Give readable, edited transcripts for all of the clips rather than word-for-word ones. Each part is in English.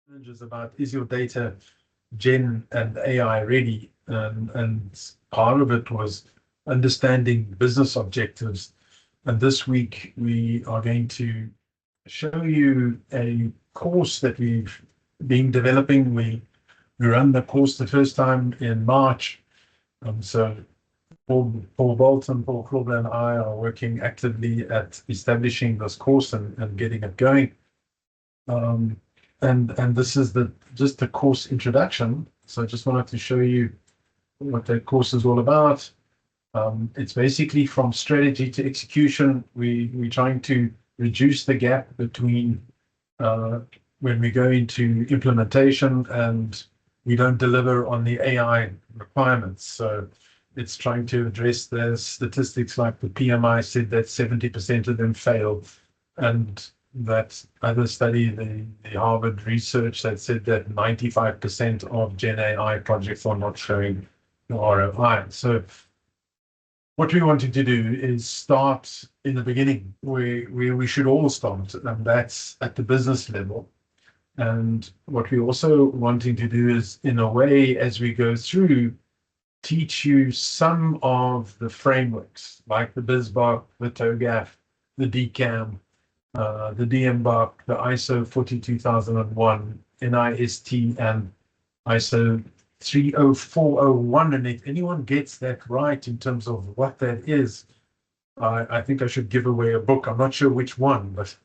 Challenges about, is your data Gen and AI ready? And part of it was understanding business objectives. And this week we are going to show you a course that we've been developing. We run the course the first time in March. So Paul Bolton, Paul Grobler, and I are working actively at establishing this course and getting it going. And this is just the course introduction. So I just wanted to show you what that course is all about. It's basically from strategy to execution. We're trying to reduce the gap between when we go into implementation and we don't deliver on the AI requirements. So it's trying to address the statistics like the PMI said that 70% of them fail, and that other study, the Harvard research that said that 95% of GenAI projects are not showing the ROI. So what we wanted to do is start in the beginning where we should all start, and that's at the business level. And what we're also wanting to do is, in a way, as we go through, teach you some of the frameworks, like the BizBox, the TOGAF, the DCAM, the DMBOK, the ISO 42001, NIST, and ISO 30401. And if anyone gets that right in terms of what that is, I think I should give away a book. I'm not sure which one, but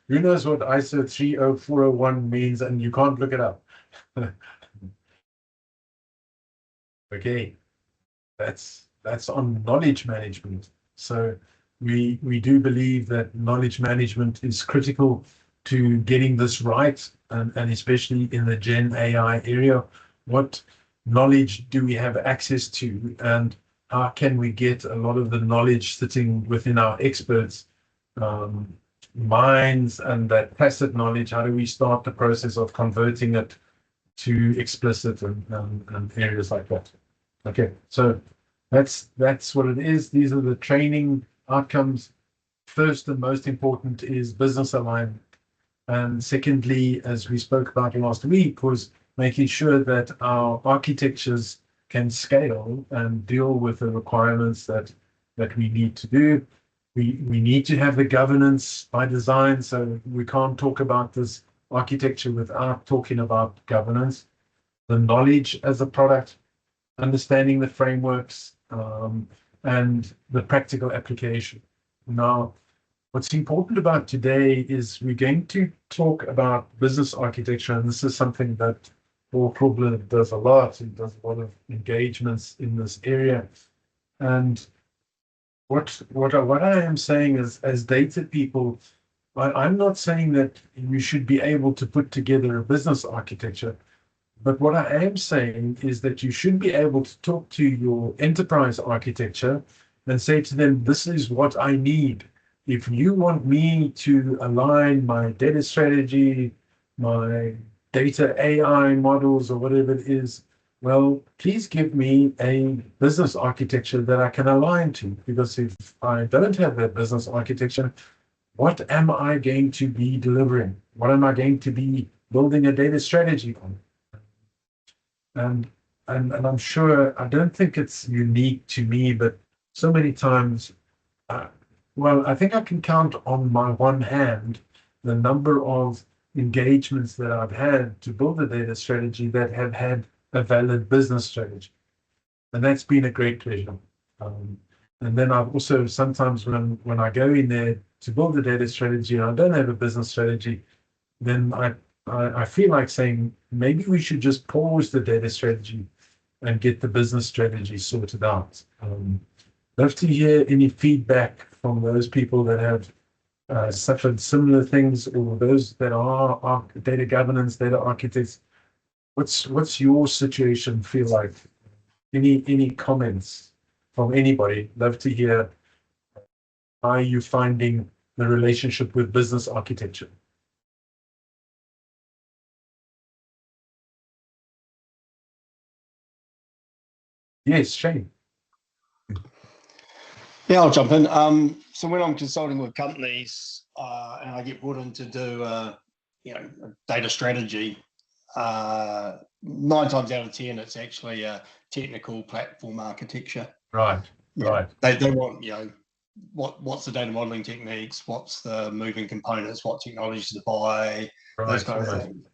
who knows what ISO 30401 means, and you can't look it up. Okay, that's on knowledge management. So we do believe that knowledge management is critical to getting this right, and especially in the Gen AI area. What knowledge do we have access to, and how can we get a lot of the knowledge sitting within our experts' minds, and that tacit knowledge, how do we start the process of converting it to explicit and areas like that? Okay, so that's what it is. These are the training outcomes. First and most important is business alignment. And secondly, as we spoke about last week, was making sure that our architectures can scale and deal with the requirements that we need to do. We need to have the governance by design, so we can't talk about this architecture without talking about governance. The knowledge as a product, understanding the frameworks, and the practical application. Now, what's important about today is we're going to talk about business architecture, and this is something that Paul Grobler does a lot. He does a lot of engagements in this area. And what I am saying is, as data people, I'm not saying that you should be able to put together a business architecture, but what I am saying is that you should be able to talk to your enterprise architecture and say to them, this is what I need. If you want me to align my data strategy, my data AI models, or whatever it is, well, please give me a business architecture that I can align to. Because if I don't have that business architecture, what am I going to be delivering? What am I going to be building a data strategy on? And I'm sure, I don't think it's unique to me, but so many times, well, I think I can count on my one hand the number of engagements that I've had to build a data strategy that have had a valid business strategy. And that's been a great pleasure. And then I've also sometimes when I go in there to build a data strategy and I don't have a business strategy, then I feel like saying, maybe we should just pause the data strategy and get the business strategy sorted out. Love to hear any feedback from those people that have suffered similar things, or those that are data governance, data architects. What's your situation feel like? Any comments from anybody? Love to hear how are you finding the relationship with business architecture. Yes, Shane. Yeah, I'll jump in. So when I'm consulting with companies and I get brought in to do a data strategy, 9 times out of 10, it's actually a technical platform architecture. Right. They want, what's the data modeling techniques, what's the moving components, what technologies to buy, those kind of things.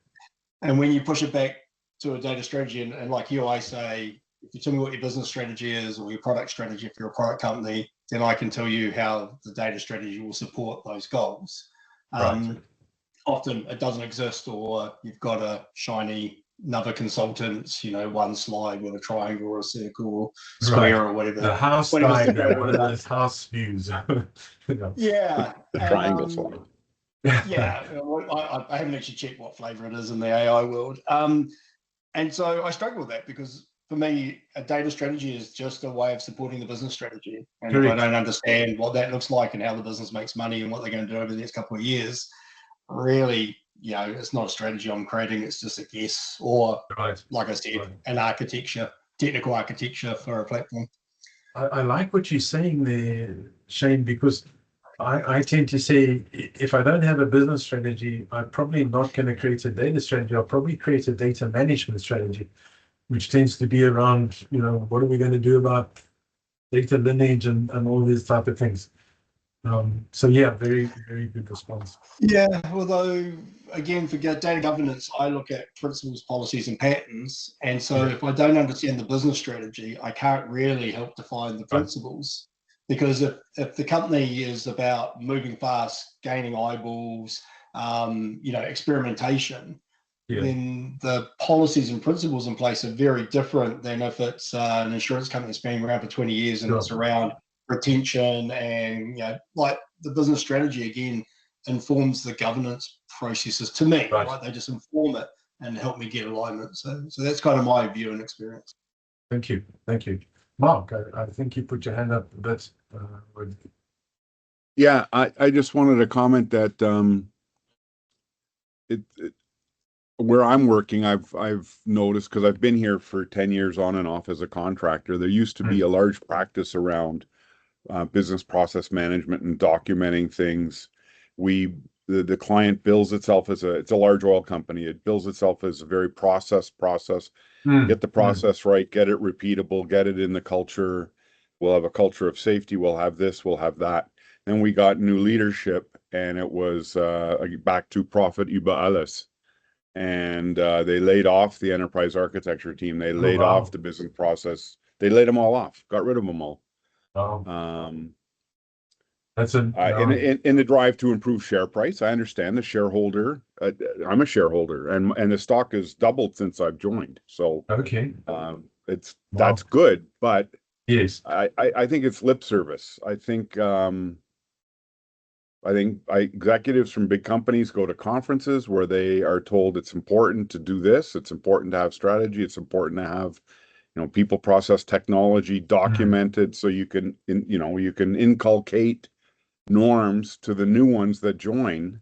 And when you push it back to a data strategy, and like you, I say, if you tell me what your business strategy is or your product strategy, if you're a product company, then I can tell you how the data strategy will support those goals. Often it doesn't exist, or you've got a shiny another consultants, one slide with a triangle or a circle or square or whatever. The house diagram, one of those house views. Yeah. The triangle slide. Yeah. I haven't actually checked what flavor it is in the AI world. And so I struggle with that, because for me, a data strategy is just a way of supporting the business strategy. And if I don't understand what that looks like and how the business makes money and what they're going to do over the next couple of years, really, it's not a strategy I'm creating. It's just a guess, or like I said, an architecture, technical architecture for a platform. I like what you're saying there, Shane, because I tend to say, if I don't have a business strategy, I'm probably not going to create a data strategy. I'll probably create a data management strategy, which tends to be around, what are we going to do about data lineage and all these type of things. So yeah, very, very good response. Yeah, although again, for data governance, I look at principles, policies, and patterns. And so if I don't understand the business strategy, I can't really help define the principles. Because if the company is about moving fast, gaining eyeballs, experimentation, then the policies and principles in place are very different than if it's an insurance company that's been around for 20 years and it's around retention, and like the business strategy again informs the governance processes to me. Right? They just inform it and help me get alignment. So that's kind of my view and experience. Thank you. Mark, I think you put your hand up a bit. Yeah, I just wanted to comment that where I'm working, I've noticed, because I've been here for 10 years on and off as a contractor, there used to be a large practice around business process management and documenting things. The client bills itself as it's a large oil company. It bills itself as a very process. Get the process right, get it repeatable, get it in the culture. We'll have a culture of safety. We'll have this, we'll have that. Then we got new leadership, and it was back to profit über alles. And they laid off the enterprise architecture team. They laid off the business process. They laid them all off, got rid of them all. That's in the drive to improve share price. I understand the shareholder. I'm a shareholder, and the stock has doubled since I've joined. So that's good, but yes, I think it's lip service. I think executives from big companies go to conferences where they are told it's important to do this. It's important to have strategy. It's important to have people, process, technology documented, so you can inculcate norms to the new ones that join,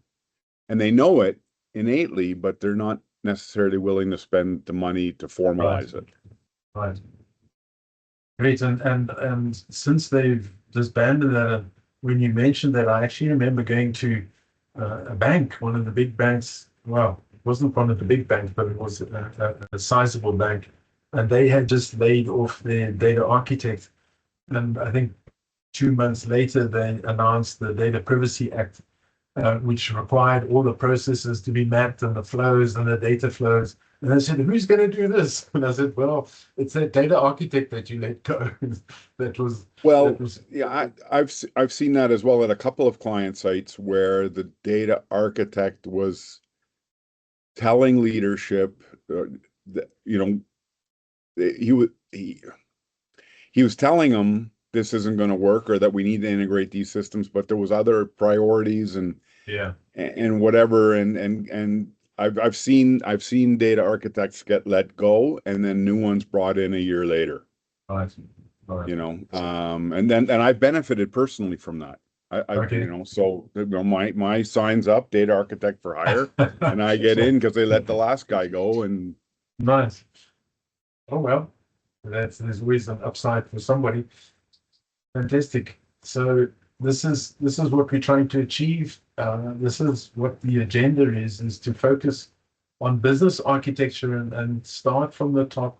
and they know it innately, but they're not necessarily willing to spend the money to formalize it. Right. Great. And since they've disbanded that, when you mentioned that, I actually remember going to a bank, one of the big banks. Well, it wasn't one of the big banks, but it was a sizable bank. And they had just laid off their data architect. And I think 2 months later, they announced the Data Privacy Act, which required all the processes to be mapped and the flows and the data flows. And I said, who's going to do this? And I said, well, it's that data architect that you let go. I've seen that as well at a couple of client sites where the data architect was telling leadership that, he was telling them this isn't going to work, or that we need to integrate these systems, but there was other priorities and whatever, and I've seen data architects get let go and then new ones brought in a year later. Right. And I've benefited personally from that. So my sign's up, data architect for hire, and I get in because they let the last guy go. And nice. Oh well, there's always an upside for somebody. Fantastic. So this is what we're trying to achieve. This is what the agenda is to focus on business architecture and start from the top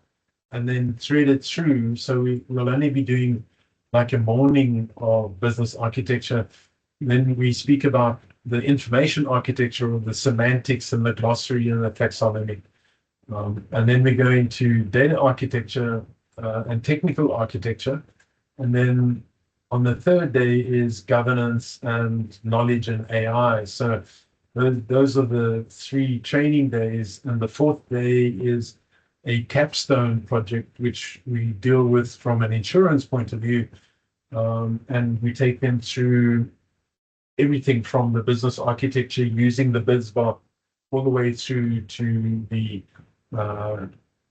and then thread it through. So we will only be doing like a morning of business architecture. Then we speak about the information architecture or the semantics and the glossary and the taxonomy. And then we go into data architecture and technical architecture. And then on the third day is governance and knowledge and AI. So those are the 3 training days. And the 4th day is a capstone project, which we deal with from an insurance point of view. And we take them through everything from the business architecture using the BizBot all the way through to the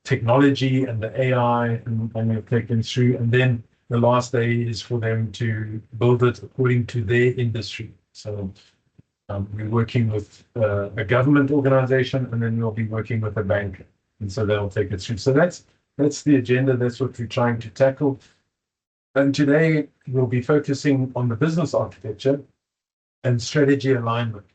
technology and the AI, and we'll take them through. And then the last day is for them to build it according to their industry. So we're working with a government organization, and then we'll be working with a bank, and so they'll take it through. So that's the agenda. That's what we're trying to tackle. And today we'll be focusing on the business architecture and strategy alignment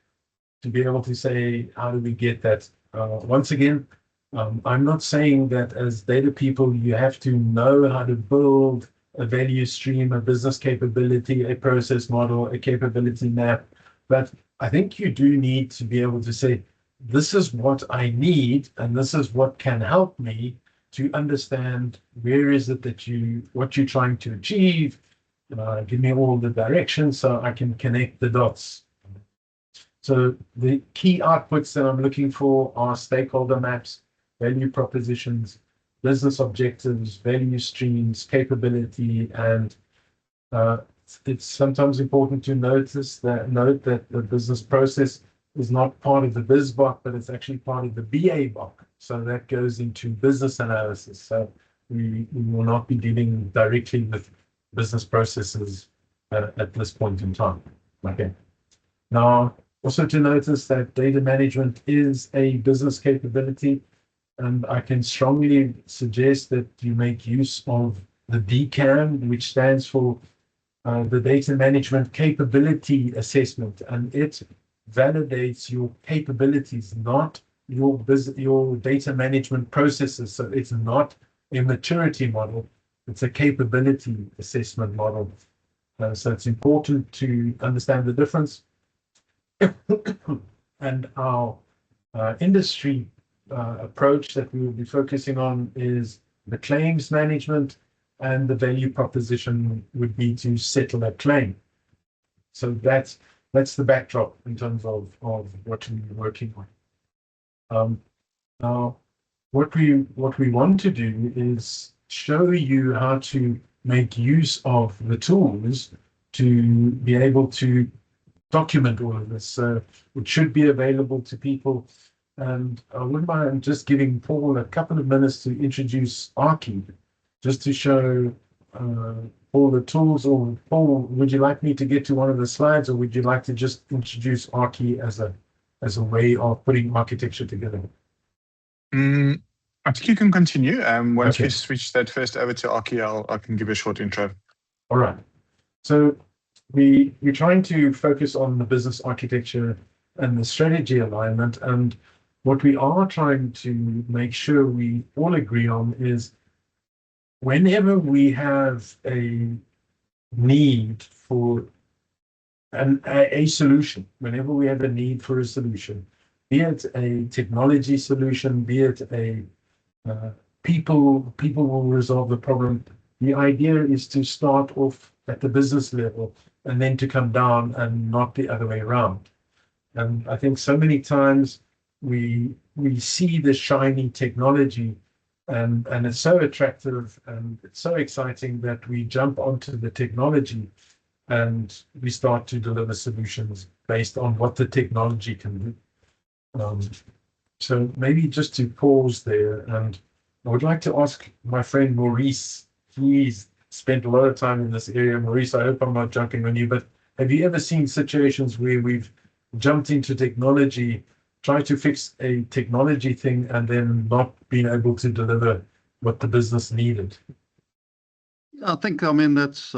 to be able to say, how do we get that? Once again, I'm not saying that as data people, you have to know how to build a value stream, a business capability, a process model, a capability map. But I think you do need to be able to say, this is what I need, and this is what can help me to understand where is it that what you're trying to achieve. Give me all the directions so I can connect the dots. So the key outputs that I'm looking for are stakeholder maps, value propositions, business objectives, value streams, capability, and it's sometimes important to note that the business process is not part of the BizBot, but it's actually part of the BA bot. So that goes into business analysis. So we will not be dealing directly with business processes at this point in time. Okay. Now, also to notice that data management is a business capability, and I can strongly suggest that you make use of the DCAM, which stands for the Data Management Capability Assessment, and it validates your capabilities, not your data management processes. So it's not a maturity model, it's a capability assessment model. So it's important to understand the difference. And our industry approach that we will be focusing on is the claims management, and the value proposition would be to settle a claim. So that's the backdrop in terms of what we're working on. Now, what we want to do is show you how to make use of the tools to be able to document all of this. So it should be available to people. And I wouldn't mind just giving Paul a couple of minutes to introduce Archi, just to show all the tools. Or Paul, would you like me to get to one of the slides, or would you like to just introduce Archi as a way of putting architecture together? I think you can continue. Once you switch that first over to Archi, I can give a short intro. All right. So we're trying to focus on the business architecture and the strategy alignment. And what we are trying to make sure we all agree on is whenever we have a need for a solution, whenever we have a need for a solution, be it a technology solution, be it a people will resolve the problem. The idea is to start off at the business level and then to come down and not the other way around. And I think so many times we see the shiny technology and it's so attractive and it's so exciting that we jump onto the technology and we start to deliver solutions based on what the technology can do. So maybe just to pause there, and I would like to ask my friend Maurice. He's spent a lot of time in this area. Maurice, I hope I'm not jumping on you, but have you ever seen situations where we've jumped into technology, tried to fix a technology thing, and then not been able to deliver what the business needed? I think, I mean, that's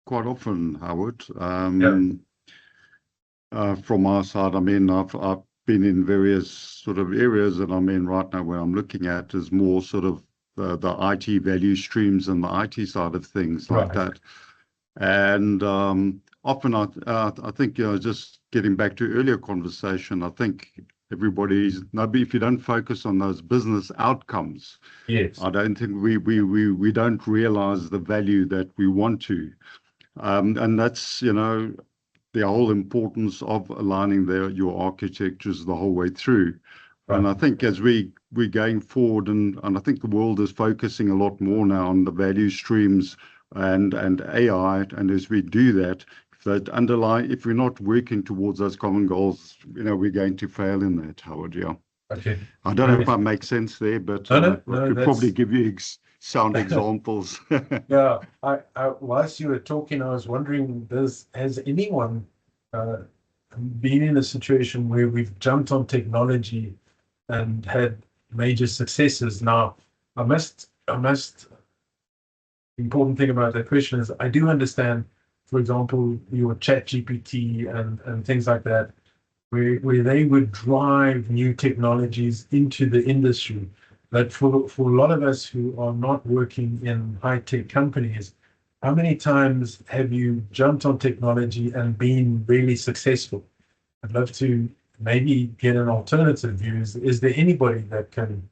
quite often, Howard. Yeah. From our side, I mean, I've been in various sort of areas, and I mean, right now where I'm looking at is more sort of the IT value streams and the IT side of things like that. And often I think, just getting back to earlier conversation, I think if you don't focus on those business outcomes, yes, I don't think we don't realize the value that we want to. And that's, the whole importance of aligning your architectures the whole way through. And I think as we're going forward, and I think the world is focusing a lot more now on the value streams and AI, and as we do that, if we're not working towards those common goals, we're going to fail in that, Howard. Yeah. Okay. I don't know if I make sense there, but No, I could probably give you sound examples. Yeah. Whilst you were talking, I was wondering, has anyone been in a situation where we've jumped on technology and had major successes? Now, the important thing about that question is I do understand, for example, your ChatGPT and things like that, where they would drive new technologies into the industry. But for a lot of us who are not working in high-tech companies, how many times have you jumped on technology and been really successful? I'd love to maybe get an alternative view. Is there anybody that can,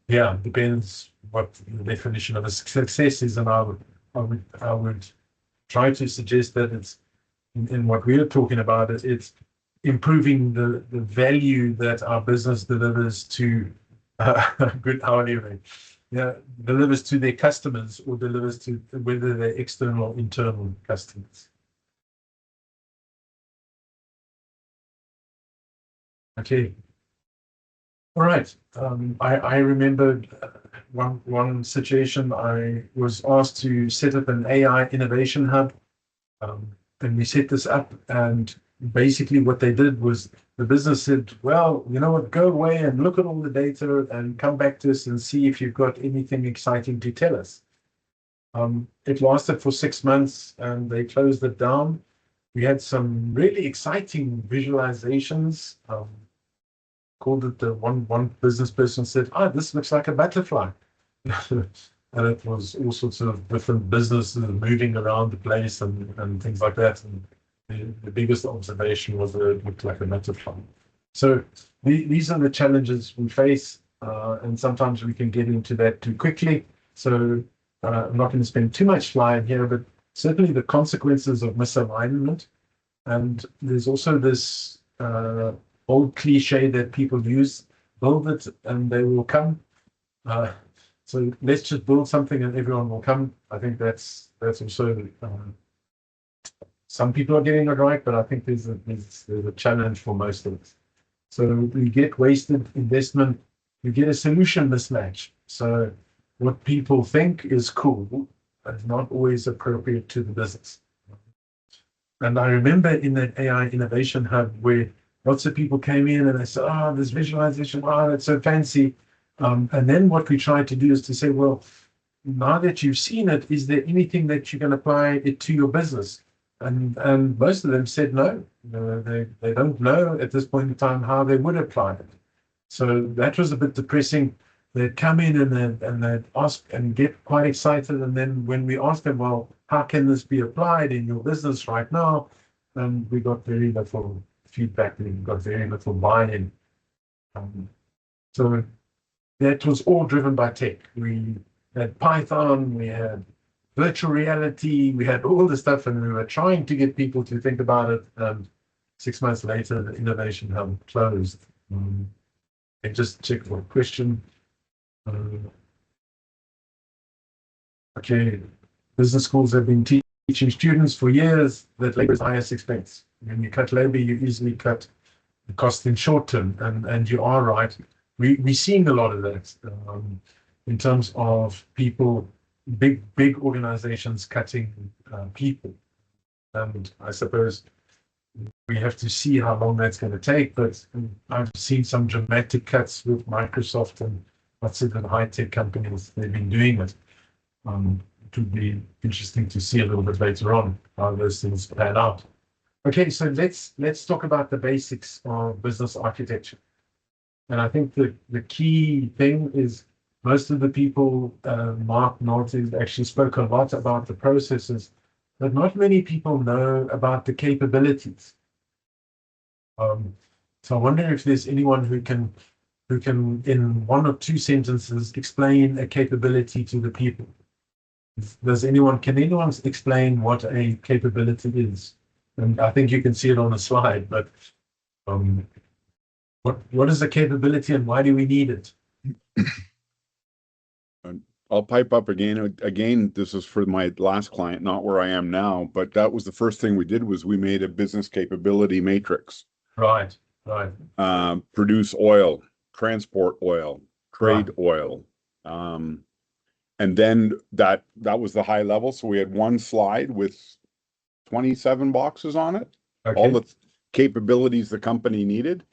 depends what the definition of a success is, and I would try to suggest that it's in what we are talking about, it's improving the value that our business delivers to good hourly rate. Delivers to their customers, or delivers to whether they're external or internal customers. Okay. All right. I remembered one situation. I was asked to set up an AI innovation hub, and we set this up, and basically what they did was the business said, well, you know what, go away and look at all the data and come back to us and see if you've got anything exciting to tell us. It lasted for 6 months and they closed it down. We had some really exciting visualizations. Called it one business person said, this looks like a butterfly. And it was all sorts of different businesses moving around the place and things like that. And the biggest observation was that it looked like a butterfly. So these are the challenges we face, and sometimes we can get into that too quickly. So I'm not going to spend too much time here, but certainly the consequences of misalignment. And there's also this old cliche that people use, build it and they will come. So let's just build something and everyone will come. I think that's also some people are getting it right, but I think there's a challenge for most of us. So we get wasted investment, you get a solution mismatch. So what people think is cool is not always appropriate to the business. And I remember in that AI innovation hub where lots of people came in and they said, this visualization, that's so fancy. And then what we tried to do is to say, well, now that you've seen it, is there anything that you can apply it to your business? And most of them said no. They don't know at this point in time how they would apply it. So that was a bit depressing. They'd come in and they'd ask and get quite excited. And then when we asked them, well, how can this be applied in your business right now? And we got very little feedback and we got very little buy-in. So that was all driven by tech. We had Python, we had virtual reality, we had all the stuff, and we were trying to get people to think about it. And 6 months later, the innovation hub closed. And just check for a question. Okay, business schools have been teaching students for years that labor is the highest expense. When you cut labor, you easily cut the cost in short term, and you are right. We're seeing a lot of that in terms of people, big organizations cutting people. And I suppose we have to see how long that's going to take, but I've seen some dramatic cuts with Microsoft and lots of the high-tech companies. They've been doing it. it would be interesting to see a little bit later on how those things pan out. Okay, so let's talk about the basics of business architecture. And I think the key thing is most of the people, Mark Norton actually spoke a lot about the processes, but not many people know about the capabilities. So I wonder if there's anyone who can, in one or two sentences, explain a capability to the people. Can anyone explain what a capability is? And I think you can see it on the slide, but what is a capability and why do we need it? I'll pipe up again. Again, this is for my last client, not where I am now, but that was the first thing we did was we made a business capability matrix. Right. Produce oil, transport oil, trade oil. And then that was the high level. So we had one slide with 27 boxes on it, all the capabilities the company needed,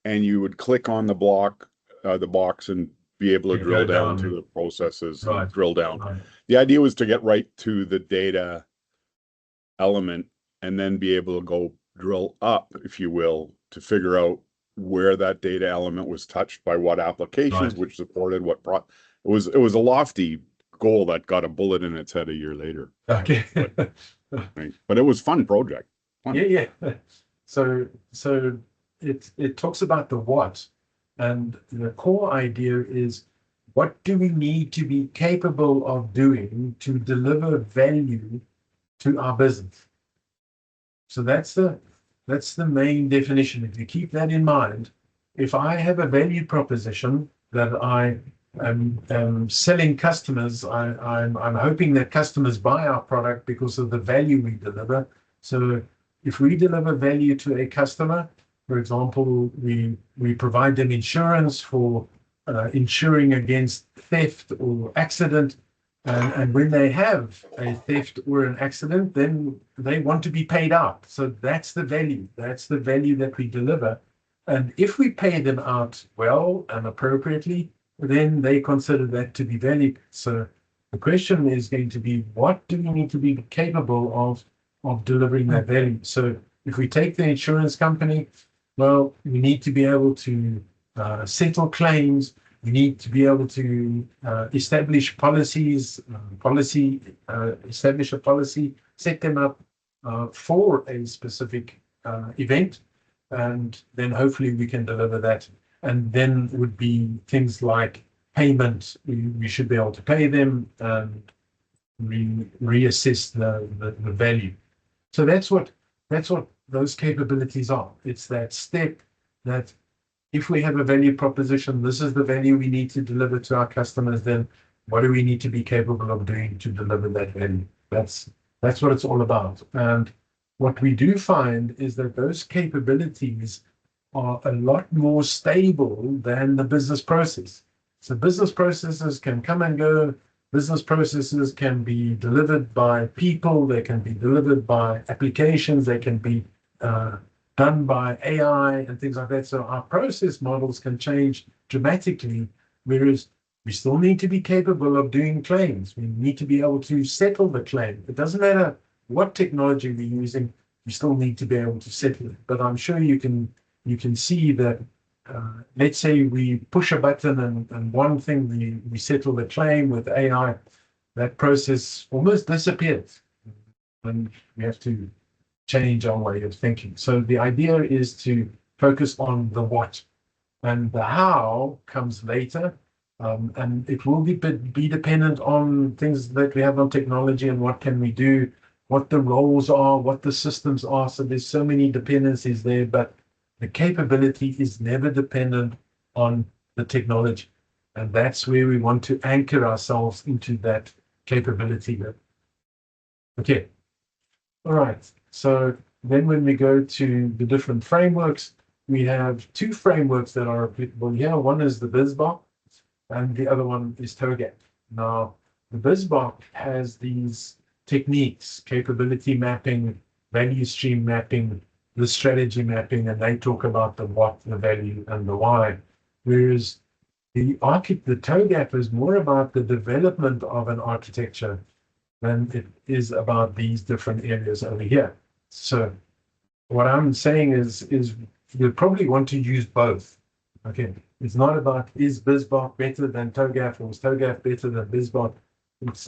and you would click on the box and be able to drill down to the processes and drill down. The idea was to get right to the data element and then be able to go drill up, if you will, to figure out where that data element was touched by what applications, which supported what it was a lofty goal that got a bullet in its head a year later. Okay. But it was fun project. Fun. Yeah. So it talks about the what, and the core idea is what do we need to be capable of doing to deliver value to our business. So that's the main definition. If you keep that in mind, if I have a value proposition that I am selling customers, I'm hoping that customers buy our product because of the value we deliver. So if we deliver value to a customer, for example, we provide them insurance for insuring against theft or accident. And when they have a theft or an accident, then they want to be paid out. So that's the value. That's the value that we deliver. And if we pay them out well and appropriately, then they consider that to be value. So the question is going to be, what do we need to be capable of delivering that value? So if we take the insurance company, well, we need to be able to settle claims. We need to be able to establish policies, establish a policy, set them up for a specific event, and then hopefully we can deliver that. And then would be things like payment. We should be able to pay them and reassess the value. So that's what those capabilities are. It's that step that if we have a value proposition, this is the value we need to deliver to our customers, then what do we need to be capable of doing to deliver that value? That's what it's all about. And what we do find is that those capabilities are a lot more stable than the business process. So business processes can come and go. Business processes can be delivered by people. They can be delivered by applications. They can be done by AI and things like that. So our process models can change dramatically, whereas we still need to be capable of doing claims. We need to be able to settle the claim. It doesn't matter what technology we're using, we still need to be able to settle it. But I'm sure you can see that, let's say we push a button and one thing, we settle the claim with AI, that process almost disappears. And we have to change our way of thinking. So the idea is to focus on the what, and the how comes later. And it will be dependent on things that we have on technology and what can we do, what the roles are, what the systems are. So there's so many dependencies there, but the capability is never dependent on the technology. And that's where we want to anchor ourselves into that capability. Okay. All right. So then when we go to the different frameworks, we have two frameworks that are applicable here. One is the BizBox and the other one is TOGAF. Now, the BizBox has these techniques, capability mapping, value stream mapping, the strategy mapping, and they talk about the what, the value, and the why. Whereas the TOGAF is more about the development of an architecture. than it is about these different areas over here. So what I'm saying is you probably want to use both. Okay, it's not about is BizBot better than TOGAF or is TOGAF better than BizBot.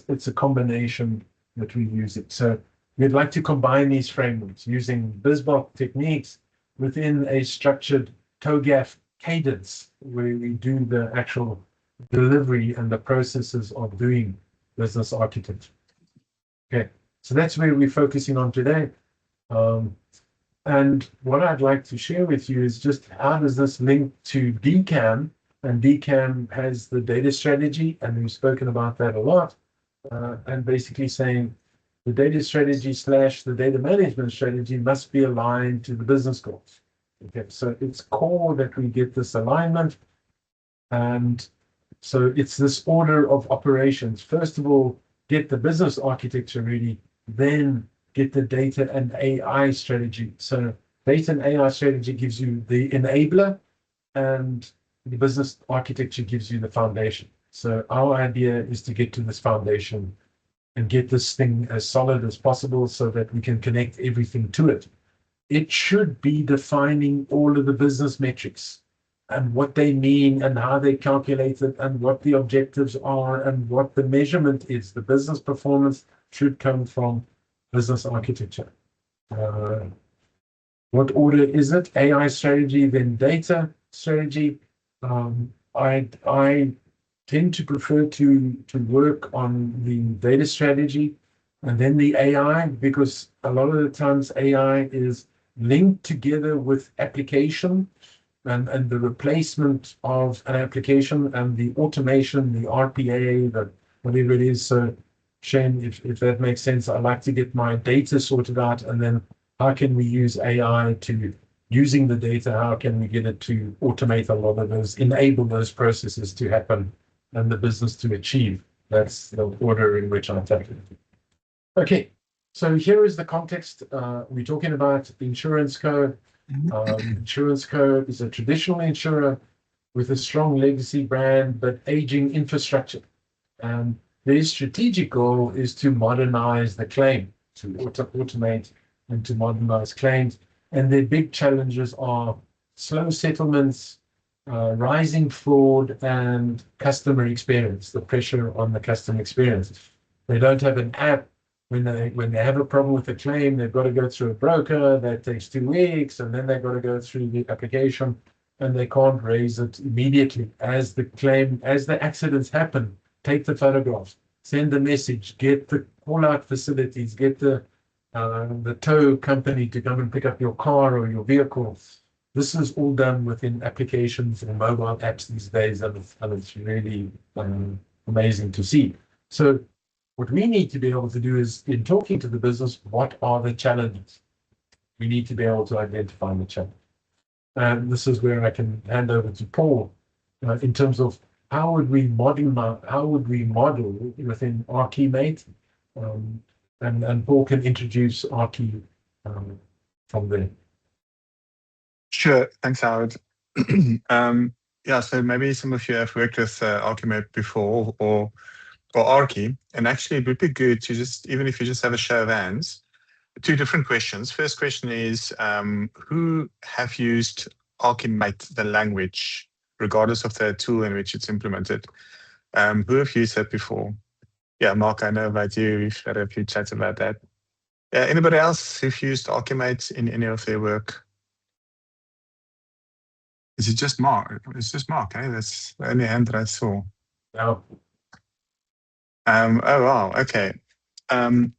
It's a combination that we use it. So we'd like to combine these frameworks using BizBot techniques within a structured TOGAF cadence where we do the actual delivery and the processes of doing business architecture. Okay, so that's where we're focusing on today. And what I'd like to share with you is just how does this link to DCAM? And DCAM has the data strategy, and we've spoken about that a lot. And basically saying the data strategy / the data management strategy must be aligned to the business goals. Okay, so it's core that we get this alignment. And so it's this order of operations. First of all, get the business architecture ready, then get the data and AI strategy. So data and AI strategy gives you the enabler, and the business architecture gives you the foundation. So our idea is to get to this foundation and get this thing as solid as possible so that we can connect everything to it. It should be defining all of the business metrics and what they mean and how they calculate it and what the objectives are and what the measurement is. The business performance should come from business architecture. What order is it? AI strategy, then data strategy. I tend to prefer to work on the data strategy and then the AI, because a lot of the times AI is linked together with application and the replacement of an application and the automation, the RPA, the whatever it is. So Shane, if that makes sense, I like to get my data sorted out, and then how can we use AI to, using the data, how can we get it to automate a lot of those, enable those processes to happen and the business to achieve. That's the order in which I take it. Okay, so here is the context. We're talking about Insurance Co. Insurance Co. is a traditional insurer with a strong legacy brand, but aging infrastructure. And their strategic goal is to modernize the claim, to automate and to modernize claims. And their big challenges are slow settlements, rising fraud, and customer experience, the pressure on the customer experience. They don't have an app. When they have a problem with a claim, they've got to go through a broker. That takes 2 weeks, and then they've got to go through the application, and they can't raise it immediately as the accidents happen. Take the photographs, send the message, get the call-out facilities, get the tow company to come and pick up your car or your vehicle. This is all done within applications and mobile apps these days, and it's really amazing to see. So what we need to be able to do is, in talking to the business, what are the challenges? We need to be able to identify the challenge. And this is where I can hand over to Paul in terms of how would we model within ArchiMate, and Paul can introduce Archi from there. Sure, thanks, Howard. Yeah, so maybe some of you have worked with ArchiMate before or Archi, and actually it would be good to just, even if you just have a show of hands, 2 different questions. First question is, who have used ArchiMate, the language, regardless of the tool in which it's implemented? Who have used that before? Yeah, Mark, I know about you. We've had a few chats about that. Anybody else who've used ArchiMate in any of their work? Is it just Mark? It's just Mark, eh? That's the only hand that I saw. No. Oh, wow, okay. And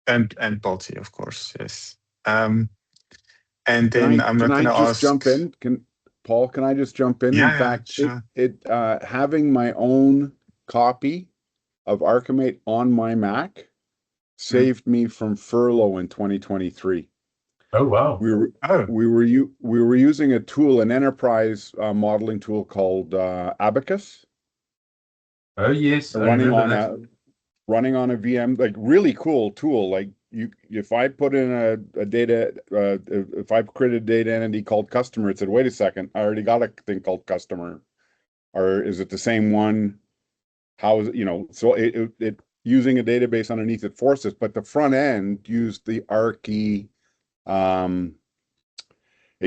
Balti, of course, yes. And then I'm not going to ask. Jump in? Paul, can I just jump in? Yeah, in fact, sure. Having my own copy of ArchiMate on my Mac saved me from furlough in 2023. Oh wow! We were using a tool, an enterprise modeling tool called Abacus. Oh yes, running on a VM, like really cool tool. Like if I put in a data, if I created a data entity called customer, it said, wait a second, I already got a thing called customer, or is it the same one? How is it? So it using a database underneath it forced it, but the front end used the Archi. It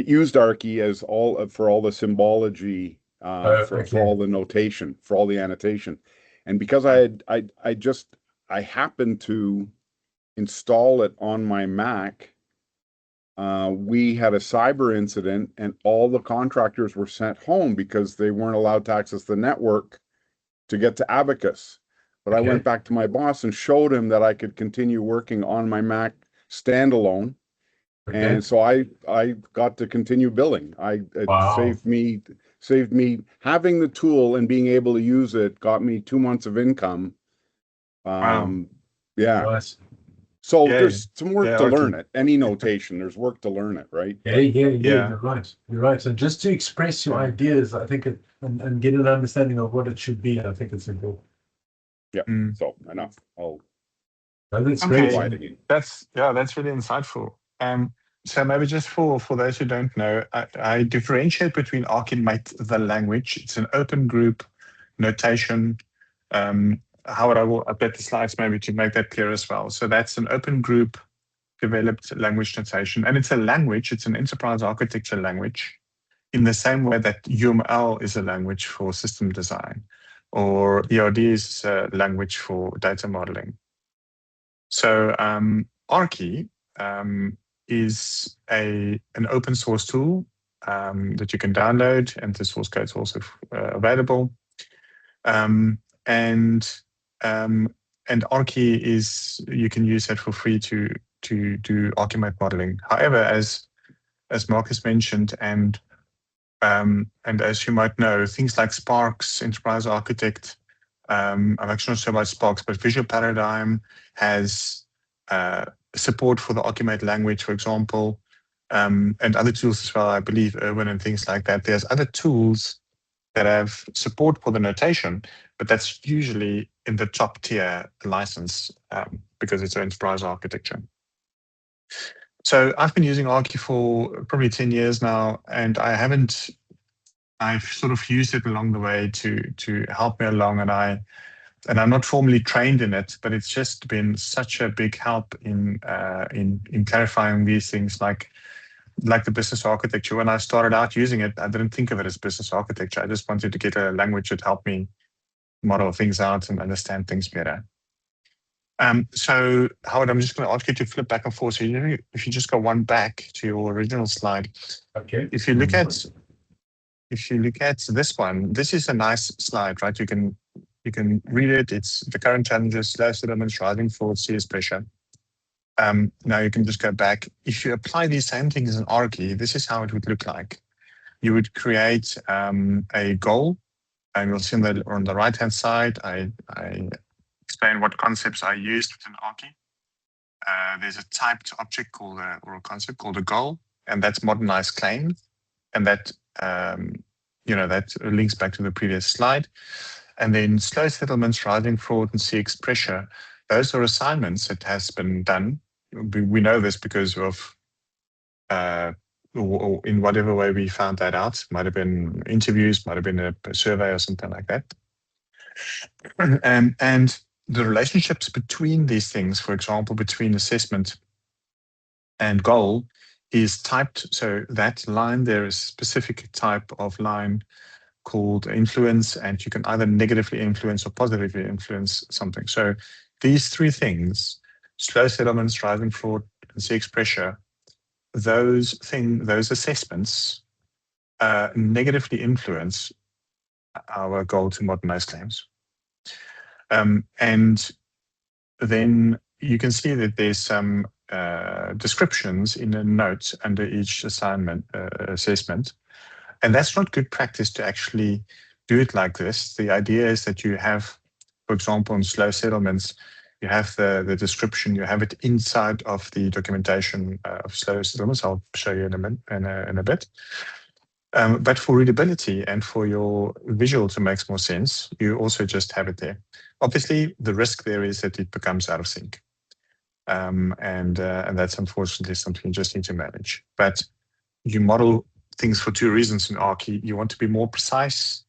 used Archi as for all the symbology, for all the notation, for all the annotation, and because I happened to install it on my Mac. We had a cyber incident and all the contractors were sent home because they weren't allowed to access the network to get to Abacus. But I went back to my boss and showed him that I could continue working on my Mac standalone. And so I got to continue billing. It saved me having the tool and being able to use it got me 2 months of income. Yeah. Nice. So there's some work to learn it. Any notation, there's work to learn it, right? Yeah. You're right. You're right. So just to express your ideas, I think, and get an understanding of what it should be, I think it's important. Yeah. So enough. That's great. That's really insightful. So maybe just for those who don't know, I differentiate between ArchiMate, the language. It's an open group notation. Howard, I will update the slides maybe to make that clear as well. So that's an open group developed language notation. And it's a language, it's an enterprise architecture language in the same way that UML is a language for system design or ERD is a language for data modeling. So Archi is an open source tool that you can download, and the source code is also available. And Archi you can use that for free to do ArchiMate modeling. However, as Marcus mentioned, and as you might know, things like Sparks, Enterprise Architect, I'm actually not sure about Sparks, but Visual Paradigm has support for the ArchiMate language, for example, and other tools as well, I believe, Irwin and things like that. There's other tools that have support for the notation, but that's usually in the top tier license because it's an enterprise architecture. So I've been using Archi for probably 10 years now, and I've sort of used it along the way to help me along, and I'm not formally trained in it, but it's just been such a big help in clarifying these things like the business architecture. When I started out using it, I didn't think of it as business architecture. I just wanted to get a language that helped me model things out and understand things better. So Howard, I'm just going to ask you to flip back and forth. So if you just go one back to your original slide. Okay. If you look at this one, this is a nice slide, right? You can read it. It's the current challenges, slow settlements, rising fraud, CS pressure. Now you can just go back. If you apply these same things in Archi, this is how it would look like. You would create a goal, and you'll see on the right-hand side, I explain what concepts I used within Archi. There's a typed object or a concept called a goal, and that's modernized claim, and that that links back to the previous slide. And then slow settlements, rising fraud, and CX pressure. Those are assignments that has been done. We know this because of in whatever way we found that out. Might have been interviews, might have been a survey or something like that. And the relationships between these things, for example, between assessment and goal, is typed. So that line there is a specific type of line called influence, and you can either negatively influence or positively influence something. So these three things, slow settlements, rising fraud, and CX pressure, those assessments negatively influence our goal to modernize claims. And then you can see that there's some descriptions in the notes under each assignment assessment. And that's not good practice to actually do it like this. The idea is that you have, for example, in slow settlements, you have the description, you have it inside of the documentation of slow settlements. I'll show you in a bit. But for readability and for your visual to make more sense, you also just have it there. Obviously, the risk there is that it becomes out of sync. And that's unfortunately something you just need to manage. But you model things for two reasons in Archi. You want to be more precise,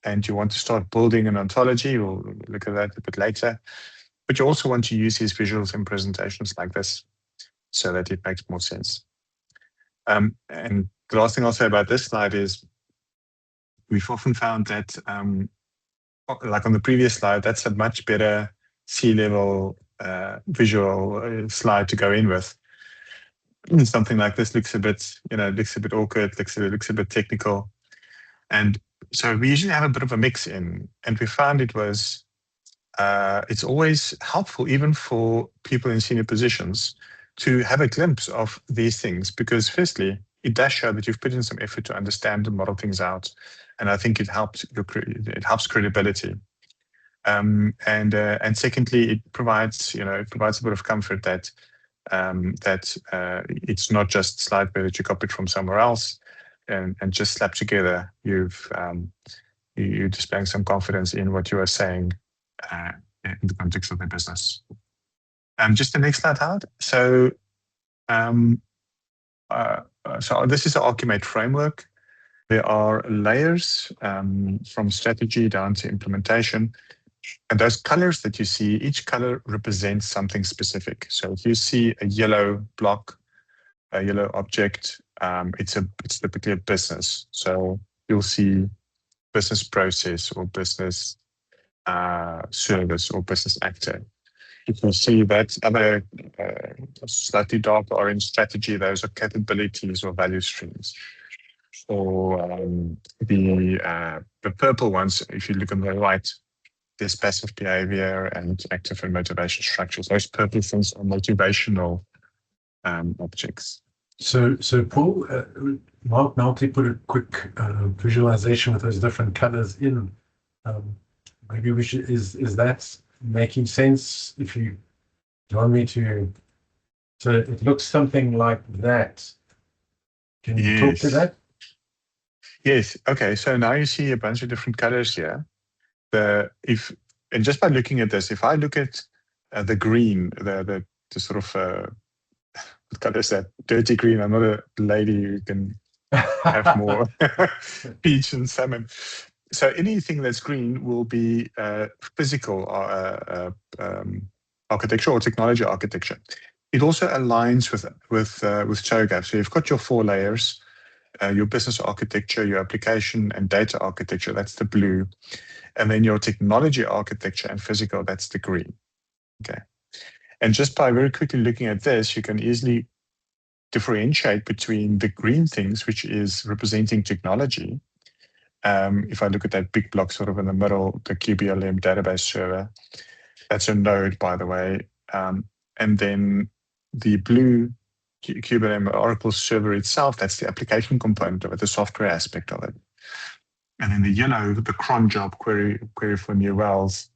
and you want to start building an ontology. We'll look at that a bit later. but you also want to use these visuals in presentations like this so that it makes more sense. And the last thing I'll say about this slide is we've often found that, like on the previous slide, that's a much better C-level visual slide to go in with. Something like this looks a bit, looks a bit awkward, looks a bit technical. And so we usually have a bit of a mix in, and we found it's always helpful, even for people in senior positions, to have a glimpse of these things, because firstly, it does show that you've put in some effort to understand and model things out. And I think it helps credibility. And secondly, it provides a bit of comfort that it's not just slideware that you copied from somewhere else and just slapped together. You're displaying some confidence in what you are saying in the context of the business. Just the next slide, Howard. So this is the ArchiMate framework. There are layers from strategy down to implementation. And those colors that you see, each color represents something specific. So if you see a yellow block, a yellow object, it's typically a business. So you'll see business process or business service or business actor. You can see that other slightly dark orange strategy, those are capabilities or value streams. Or the purple ones, if you look on the right, there's passive behavior and active and motivation structures. Those purple things are motivational objects. So Paul, Mark Nalty put a quick visualization with those different colors in. Maybe we should, is that making sense? If you want me to, so it looks something like that. Can you talk to that? Yes. Okay. So now you see a bunch of different colors here. And just by looking at this, if I look at the green, the sort of what color is that? Dirty green. I'm not a lady who can have more peach and salmon. So anything that's green will be physical architecture or technology architecture. It also aligns with TOGAF. So you've got your 4 layers. Your business architecture, your application and data architecture, that's the blue. And then your technology architecture and physical, that's the green. Okay. And just by very quickly looking at this, you can easily differentiate between the green things, which is representing technology. If I look at that big block sort of in the middle, the QBLM database server, that's a node, by the way. And then the blue QBLM Oracle server itself, that's the application component of it, the software aspect of it. And then the yellow, the cron job query for new wells,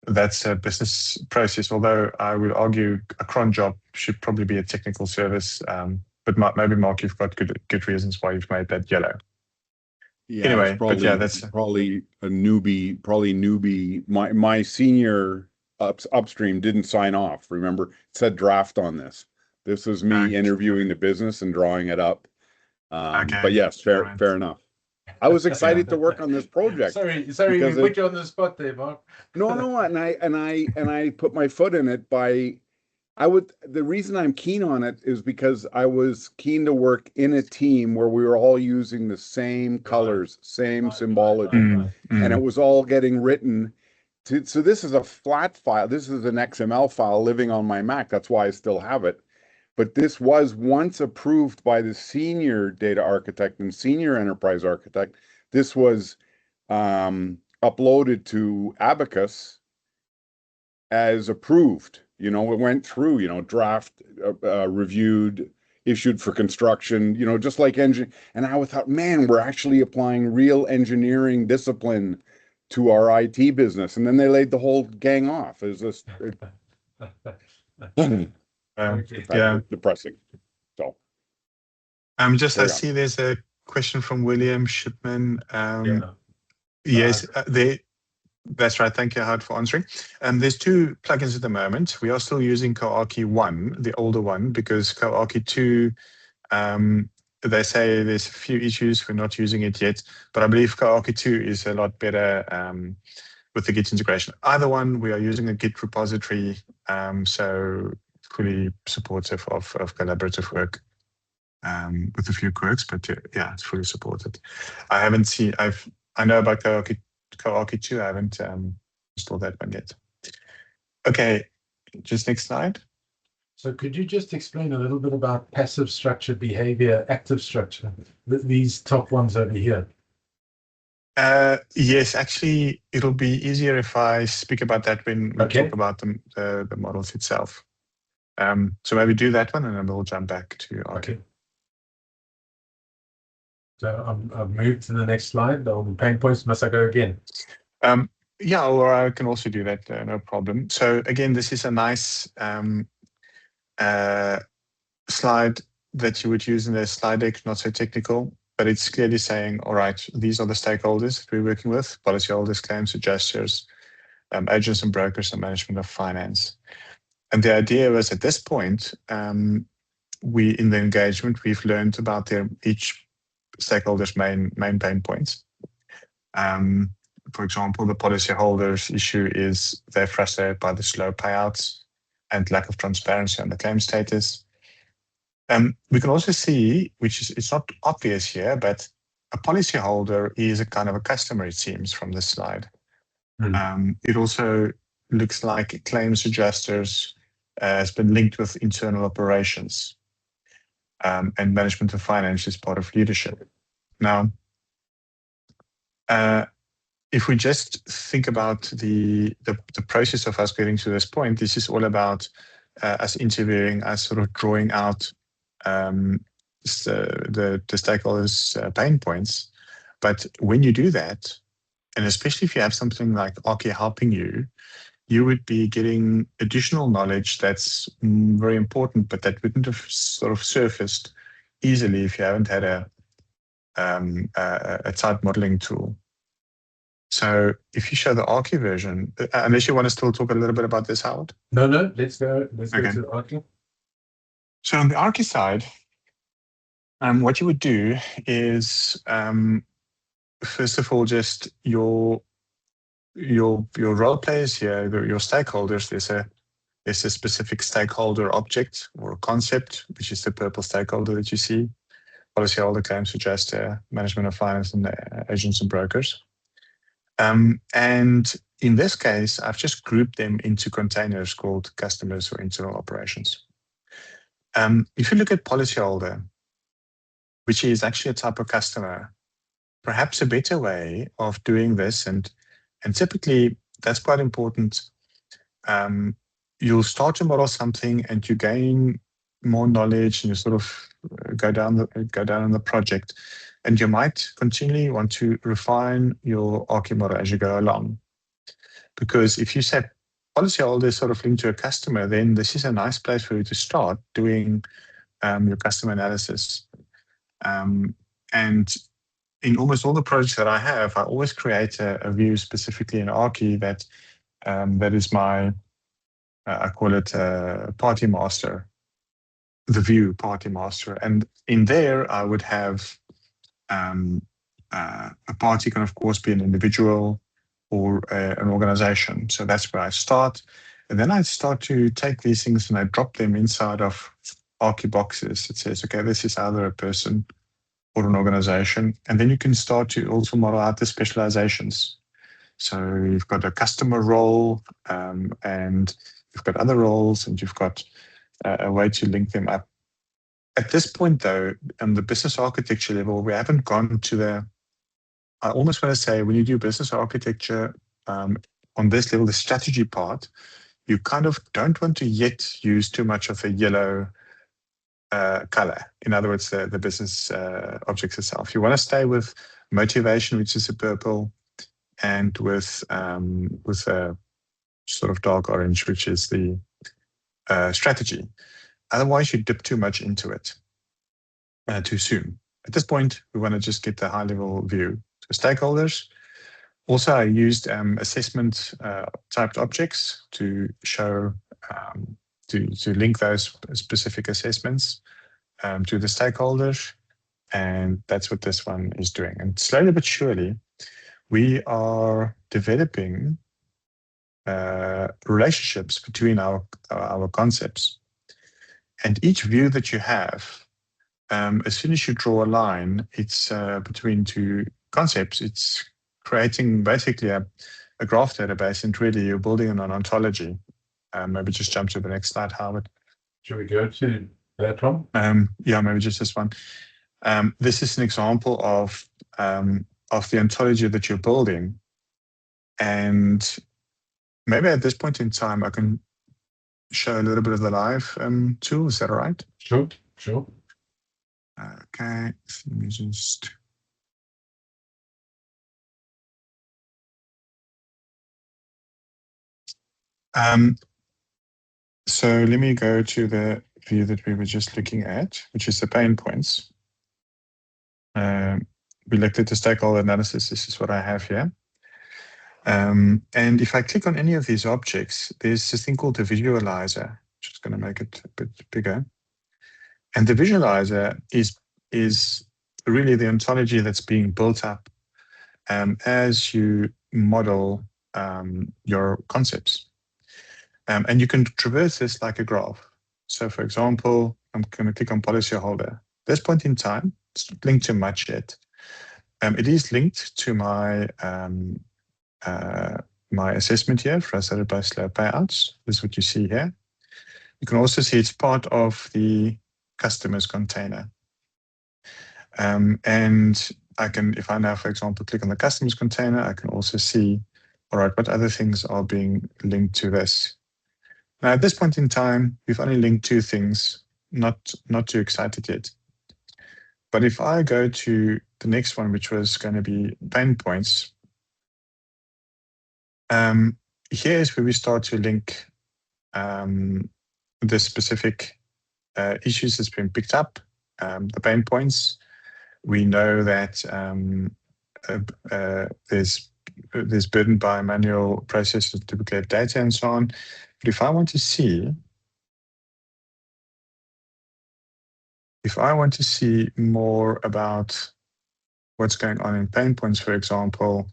that's a business process. Although I would argue a cron job should probably be a technical service. But maybe Mark, you've got good reasons why you've made that yellow. Yeah, anyway, that's probably a newbie. My senior upstream didn't sign off. Remember, it said draft on this. This was me interviewing the business and drawing it up. But yes, fair enough. I was excited to work on this project. Sorry, we put you on the spot there, Mark. No, and I put my foot in it by the reason I'm keen on it is because I was keen to work in a team where we were all using the same colors, same symbology, and it was all getting written. So this is a flat file. This is an XML file living on my Mac. That's why I still have it. But this was once approved by the senior data architect and senior enterprise architect. This was uploaded to Abacus as approved. It went through, draft, reviewed, issued for construction, just like engine. And I thought, man, we're actually applying real engineering discipline to our IT business. And then they laid the whole gang off. It was just depressing. So I see there's a question from William Shipman. Yes, that's right. Thank you, Howard, for answering. There's 2 plugins at the moment. We are still using CoArchi 1, the older one, because CoArchi 2, they say there's a few issues. We're not using it yet, but I believe CoArchi 2 is a lot better with the Git integration. Either one, we are using a Git repository, so fully supportive of collaborative work with a few quirks, but yeah, it's fully supported. I know about Koarki 2, I haven't installed that one yet. Okay, just next slide. So could you just explain a little bit about passive structure behavior, active structure, these top ones over here? Yes, actually, it'll be easier if I speak about that when we talk about the models itself. So maybe do that one, and then we'll jump back to Archi. Okay. So I've moved to the next slide. All the pain points. Must I go again? Yeah, or I can also do that. No problem. So again, this is a nice slide that you would use in the slide deck. Not so technical, but it's clearly saying, all right, these are the stakeholders that we're working with: policyholders, claims adjusters, agents and brokers, and management of finance. And the idea was, at this point, in the engagement, we've learned about each stakeholder's main pain points. For example, the policyholders' issue is they're frustrated by the slow payouts and lack of transparency on the claim status. We can also see, it's not obvious here, but a policyholder is a kind of a customer, it seems, from this slide. It also looks like claims adjusters has been linked with internal operations, and management of finance is part of leadership. Now, if we just think about the process of us getting to this point, this is all about us interviewing, us sort of drawing out the stakeholders' pain points. But when you do that, and especially if you have something like Archi helping you, you would be getting additional knowledge that's very important, but that wouldn't have sort of surfaced easily if you haven't had a type modeling tool. So if you show the Archi version, unless you want to still talk a little bit about this, Howard? No, let's go to the Archi. So on the Archi side, what you would do is, first of all, just your role players here, your stakeholders. There's a specific stakeholder object or concept, which is the purple stakeholder that you see: policyholder, claims adjuster, management of finance, and agents and brokers. And in this case, I've just grouped them into containers called customers or internal operations. If you look at policyholder, which is actually a type of customer, perhaps a better way of doing this, and typically that's quite important. You'll start to model something and you gain more knowledge, and you sort of go down in the project, and you might continually want to refine your Archi model as you go along. Because if you say policyholder is sort of linked to a customer, then this is a nice place for you to start doing your customer analysis. And in almost all the projects that I have, I always create a view specifically in Archi that is my, I call it party master, the view party master. And in there, I would have a party can, of course, be an individual or an organization. So that's where I start. And then I start to take these things and I drop them inside of Archi boxes. It says, okay, this is either a person or an organization. And then you can start to also model out the specializations. So you've got a customer role, and you've got other roles, and you've got a way to link them up. At this point, though, on the business architecture level, we haven't gone to I almost want to say, when you do business architecture on this level, the strategy part, you kind of don't want to yet use too much of a yellow color. In other words, the business objects itself. You want to stay with motivation, which is a purple, and with a sort of dark orange, which is the strategy. Otherwise, you dip too much into it too soon. At this point, we want to just get the high-level view. So stakeholders. Also, I used assessment typed objects to show to link those specific assessments to the stakeholders, and that's what this one is doing. And slowly but surely, we are developing relationships between our concepts. And each view that you have, as soon as you draw a line, it's between two concepts, it's creating basically a graph database, and really you're building an ontology. Maybe just jump to the next slide, Howard. Should we go to that one? Yeah, maybe just this one. This is an example of the ontology that you're building. And maybe at this point in time, I can show a little bit of the live tool. Is that all right? Sure. Okay, so let me just... So let me go to the view that we were just looking at, which is the pain points. We looked at the stakeholder analysis. This is what I have here. And if I click on any of these objects, there's this thing called the visualizer, which is going to make it a bit bigger. And the visualizer is really the ontology that's being built up as you model your concepts. And you can traverse this like a graph. So for example, I'm going to click on policyholder. At this point in time, it's not linked to much yet. It is linked to my my assessment here, frustrated by slow payouts. This is what you see here. You can also see it's part of the customers container. And I can, if I now, for example, click on the customers container, I can also see, all right, what other things are being linked to this. Now, at this point in time, we've only linked two things, not too excited yet. But if I go to the next one, which was going to be pain points, here is where we start to link the specific issues that's been picked up, the pain points. We know that there's burden by manual processes to duplicate data and so on. But if I want to see more about what's going on in pain points, for example,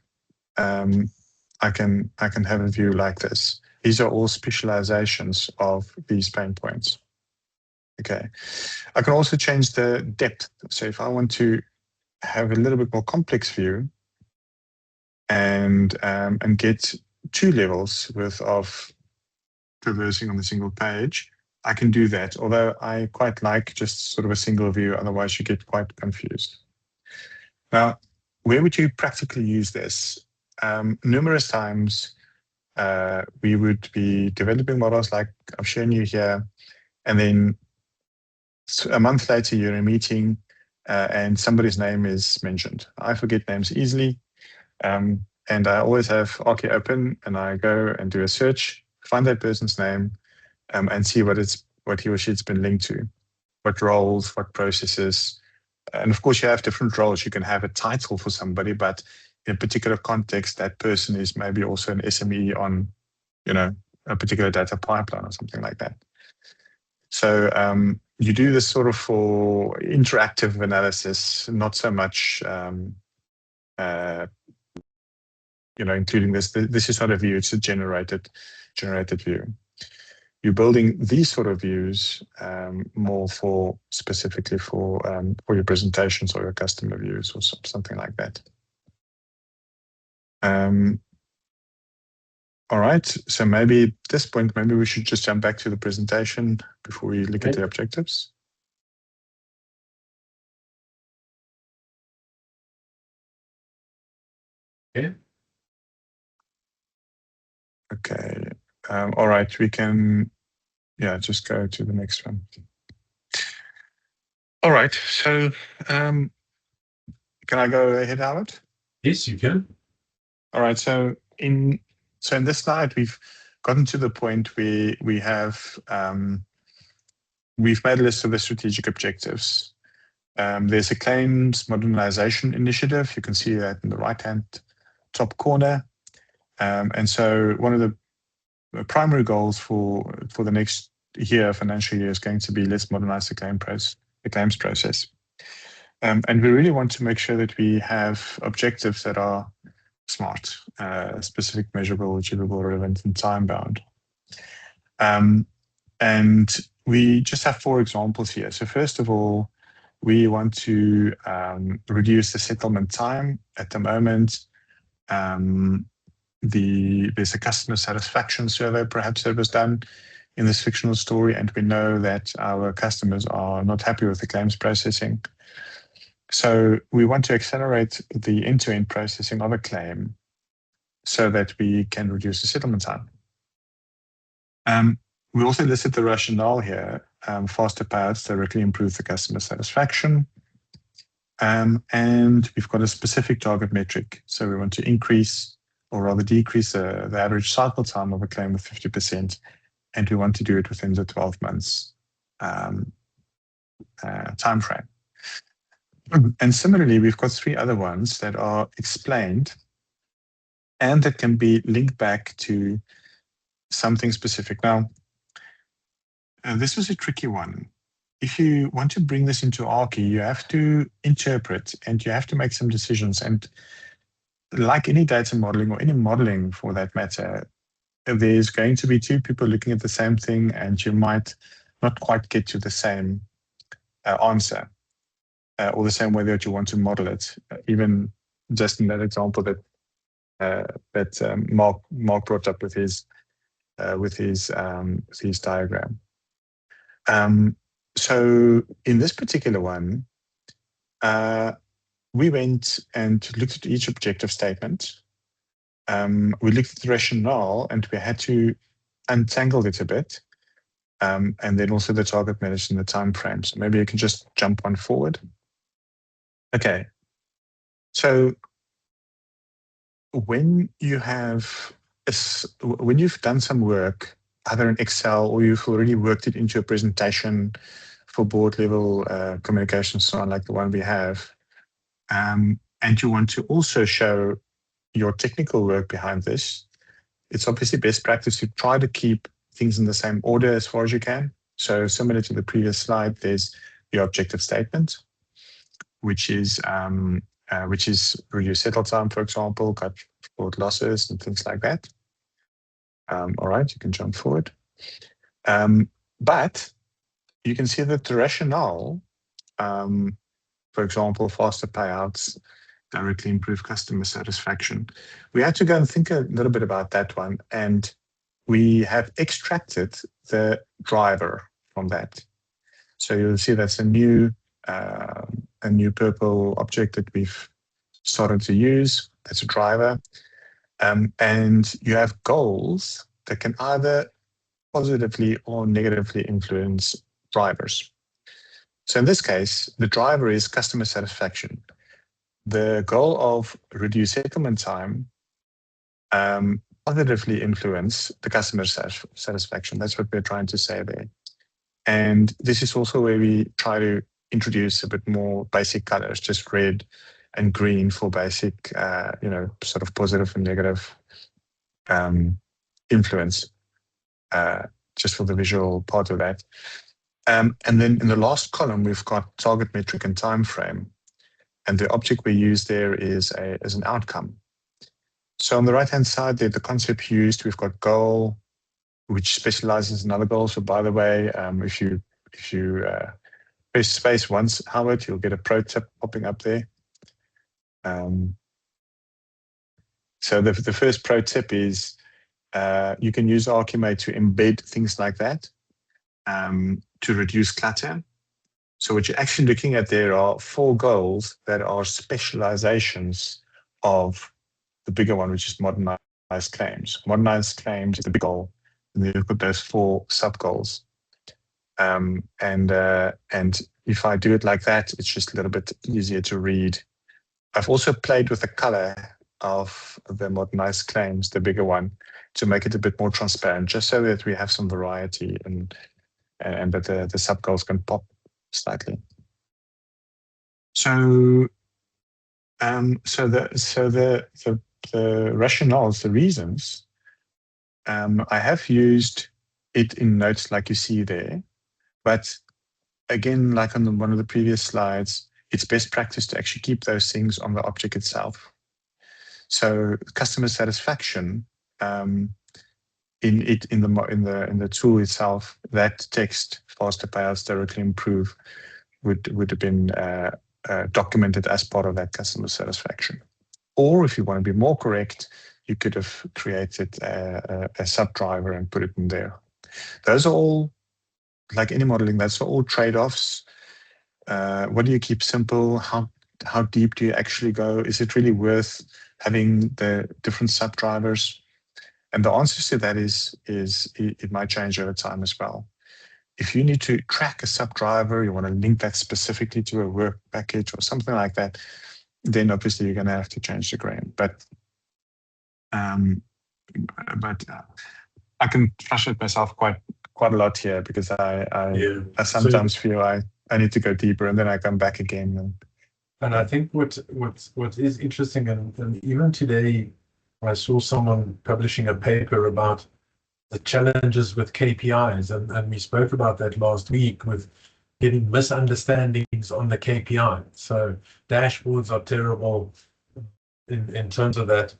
I can have a view like this. These are all specializations of these pain points. Okay, I can also change the depth. So if I want to have a little bit more complex view and get two levels worth of traversing on a single page, I can do that. Although I quite like just sort of a single view, otherwise you get quite confused. Now, where would you practically use this? Numerous times we would be developing models like I've shown you here, and then a month later you're in a meeting and somebody's name is mentioned. I forget names easily, and I always have Archi open, and I go and do a search, find that person's name, and see what he or she's been linked to, what roles, what processes. And of course, you have different roles. You can have a title for somebody, but in a particular context, that person is maybe also an SME on, a particular data pipeline or something like that. So you do this sort of for interactive analysis, not so much, including this. This is not a view; it's a generated view. You're building these sort of views more specifically for your presentations or your customer views or something like that. All right, so maybe at this point, maybe we should just jump back to the presentation before we look at the objectives. Okay. Okay. All right, we can, just go to the next one. All right, so can I go ahead, Howard? Yes, you can. All right, so in this slide, we've gotten to the point where we have we've made a list of the strategic objectives. There's a claims modernization initiative. You can see that in the right-hand top corner. And so one of the primary goals for the next financial year, is going to be let's modernize the claims process. And we really want to make sure that we have objectives that are smart, specific, measurable, achievable, relevant, and time bound. And we just have 4 examples here. So first of all, we want to reduce the settlement time. At the moment, there's a customer satisfaction survey perhaps that was done in this fictional story, and we know that our customers are not happy with the claims processing. So we want to accelerate the end-to-end processing of a claim so that we can reduce the settlement time. We also listed the rationale here. Faster payouts directly improve the customer satisfaction. And we've got a specific target metric. So we want to increase, or rather decrease, the average cycle time of a claim with 50%. And we want to do it within the 12 months time frame. And similarly, we've got 3 other ones that are explained and that can be linked back to something specific. Now, this was a tricky one. If you want to bring this into Archi, you have to interpret and you have to make some decisions. And like any data modeling or any modeling for that matter, there's going to be 2 people looking at the same thing and you might not quite get to the same answer or the same way that you want to model it. Even just in that example that Mark brought up with his diagram. So in this particular one, we went and looked at each objective statement. We looked at the rationale and we had to untangle it a bit. And then also the target measures and the time frame. So maybe you can just jump one forward. Okay. So when you've done some work, either in Excel or you've already worked it into a presentation for board level communication, so on, like the one we have, and you want to also show your technical work behind this, it's obviously best practice to try to keep things in the same order as far as you can. So similar to the previous slide, there's the objective statement, which is reduce settle time, for example, cut short losses and things like that. All right, you can jump forward. But you can see that the rationale, for example, faster payouts, directly improve customer satisfaction. We had to go and think a little bit about that one, and we have extracted the driver from that. So you'll see that's a new purple object that we've started to use. That's a driver. And you have goals that can either positively or negatively influence drivers. So in this case, the driver is customer satisfaction. The goal of reduce settlement time positively influence the customer satisfaction. That's what we're trying to say there. And this is also where we try to introduce a bit more basic colors, just red and green for basic, sort of positive and negative influence, just for the visual part of that. And then in the last column, we've got target metric and time frame. And the object we use there is an outcome. So on the right-hand side there, the concept used, we've got goal, which specializes in other goals. So by the way, if you press space once, Howard, you'll get a pro tip popping up there. So the first pro tip is you can use ArchiMate to embed things like that to reduce clutter. So what you're actually looking at there are 4 goals that are specializations of the bigger one, which is modernized claims. Modernized claims is the big goal, and then you've got those 4 sub-goals. And if I do it like that, it's just a little bit easier to read. I've also played with the color of the modernized claims, the bigger one, to make it a bit more transparent, just so that we have some variety and that the sub-goals can pop slightly. So the rationales, the reasons, I have used it in notes like you see there, but again, like on one of the previous slides, it's best practice to actually keep those things on the object itself. So customer satisfaction in the tool itself, that text faster payouts directly improve would have been documented as part of that customer satisfaction. Or if you want to be more correct, you could have created a subdriver and put it in there. Those are all, like any modeling, that's all trade-offs. What do you keep simple? How deep do you actually go? Is it really worth having the different subdrivers? And the answer to that is it might change over time as well. If you need to track a subdriver, you want to link that specifically to a work package or something like that, then obviously you're going to have to change the grain. But I can frustrate myself quite a lot here because I sometimes feel I need to go deeper, and then I come back again. And I think what is interesting, and even today, I saw someone publishing a paper about the challenges with KPIs, and we spoke about that last week with getting misunderstandings on the KPI. So dashboards are terrible in terms of that.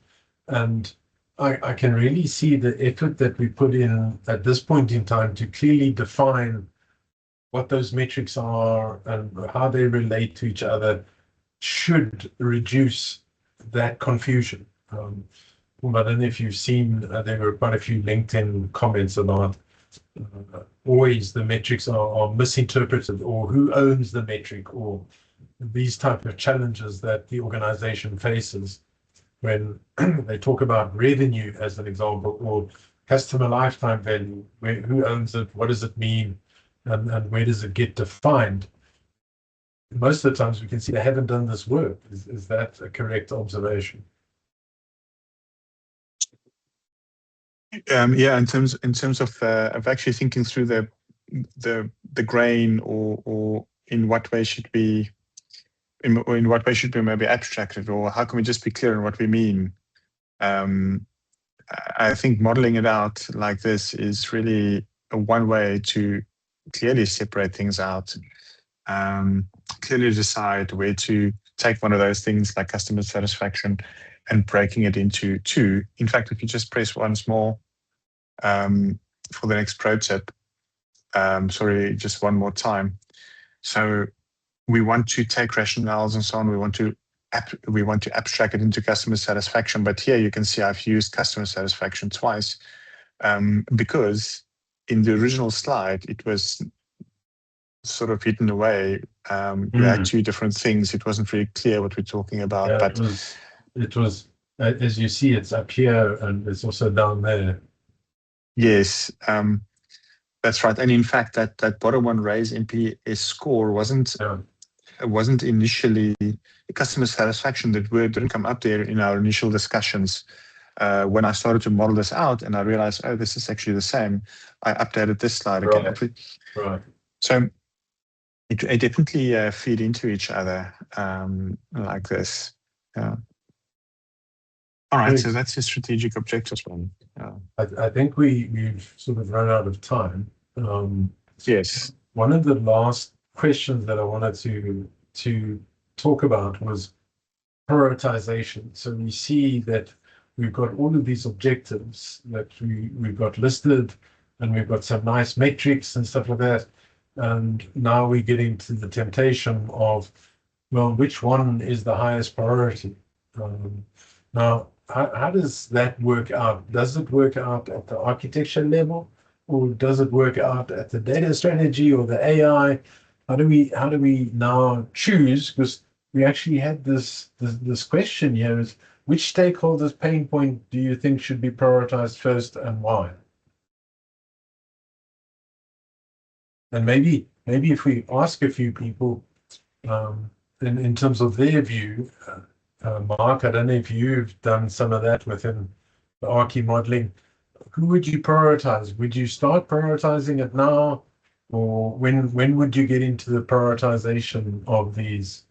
And I can really see the effort that we put in at this point in time to clearly define what those metrics are and how they relate to each other should reduce that confusion. I don't know if you've seen, there were quite a few LinkedIn comments about always the metrics are misinterpreted, or who owns the metric, or these type of challenges that the organization faces when they talk about revenue as an example, or customer lifetime value, who owns it, what does it mean, and where does it get defined? Most of the times we can see they haven't done this work. Is that a correct observation? Yeah, in terms of actually thinking through the grain, or in what way should be maybe abstracted, or how can we just be clear on what we mean? I think modeling it out like this is really one way to clearly separate things out, clearly decide where to take one of those things like customer satisfaction and breaking it into two. In fact, if you just press once more for the next pro tip, sorry, just one more time. So we want to take rationales and so on. We want to abstract it into customer satisfaction. But here you can see I've used customer satisfaction twice because in the original slide it was sort of hidden away. We had two different things. It wasn't really clear what we're talking about. Yeah, but it was as you see, it's up here and it's also down there. Yes, that's right. And in fact, that bottom one, raise NPS score, wasn't initially customer satisfaction. That word didn't come up there in our initial discussions. When I started to model this out and I realized, oh, this is actually the same, I updated this slide again. Right. So it definitely feed into each other like this. Yeah. All right, so that's the strategic objectives one. I think we've sort of run out of time. Yes. One of the last questions that I wanted to talk about was prioritization. So we see that we've got all of these objectives that we've got listed, and we've got some nice metrics and stuff like that. And now we're getting to the temptation of, well, which one is the highest priority? Now, how does that work out? Does it work out at the architecture level, or does it work out at the data strategy or the AI? How do we now choose? Because we actually had this question here: is which stakeholders' pain point do you think should be prioritized first, and why? And maybe if we ask a few people in terms of their view. Mark, I don't know if you've done some of that within the Archi modeling. Who would you prioritize? Would you start prioritizing it now, or when would you get into the prioritization of these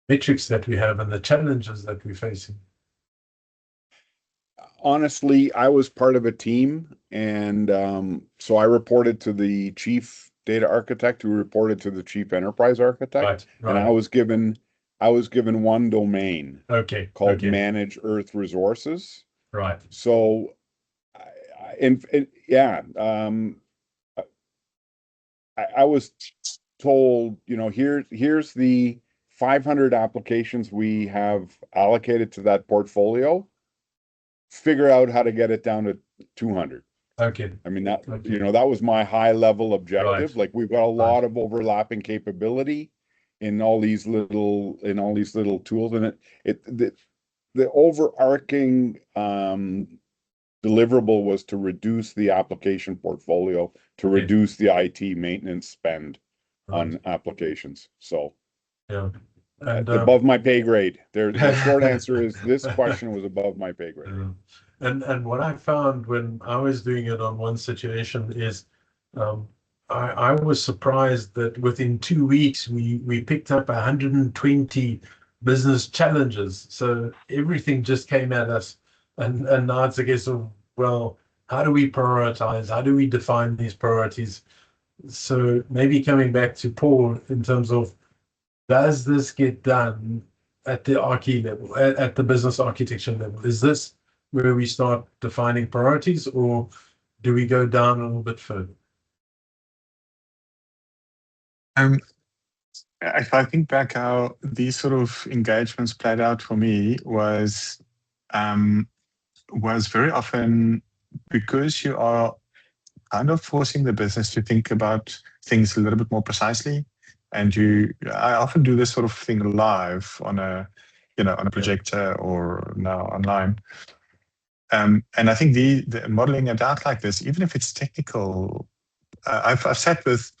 metrics that we have and the challenges that we're facing? Honestly, I was part of a team, and so I reported to the chief data architect, who reported to the chief enterprise architect, Right. and I was given I was given one domain Okay. called Okay. Manage Earth Resources. Right. So, I was told, here's the 500 applications we have allocated to that portfolio. Figure out how to get it down to 200. Okay. I mean, that, Okay. that was my high level objective. Right. Like, we've got a lot of overlapping capability in all these little tools, and the overarching deliverable was to reduce the application portfolio, to Okay. reduce the IT maintenance spend on Right. applications. So Yeah. And above my pay grade. The short answer is this question was above my pay grade. and what I found when I was doing it on one situation is I was surprised that within 2 weeks we picked up 120 business challenges. So everything just came at us. And now it's a case of, well, how do we prioritize? How do we define these priorities? So maybe coming back to Paul in terms of, does this get done at the archi level, at the business architecture level? Is this where we start defining priorities, or do we go down a little bit further? If I think back how these sort of engagements played out for me was very often because you are kind of forcing the business to think about things a little bit more precisely. And I often do this sort of thing live on a projector or now online. And I think the modeling it out like this, even if it's technical, I've sat with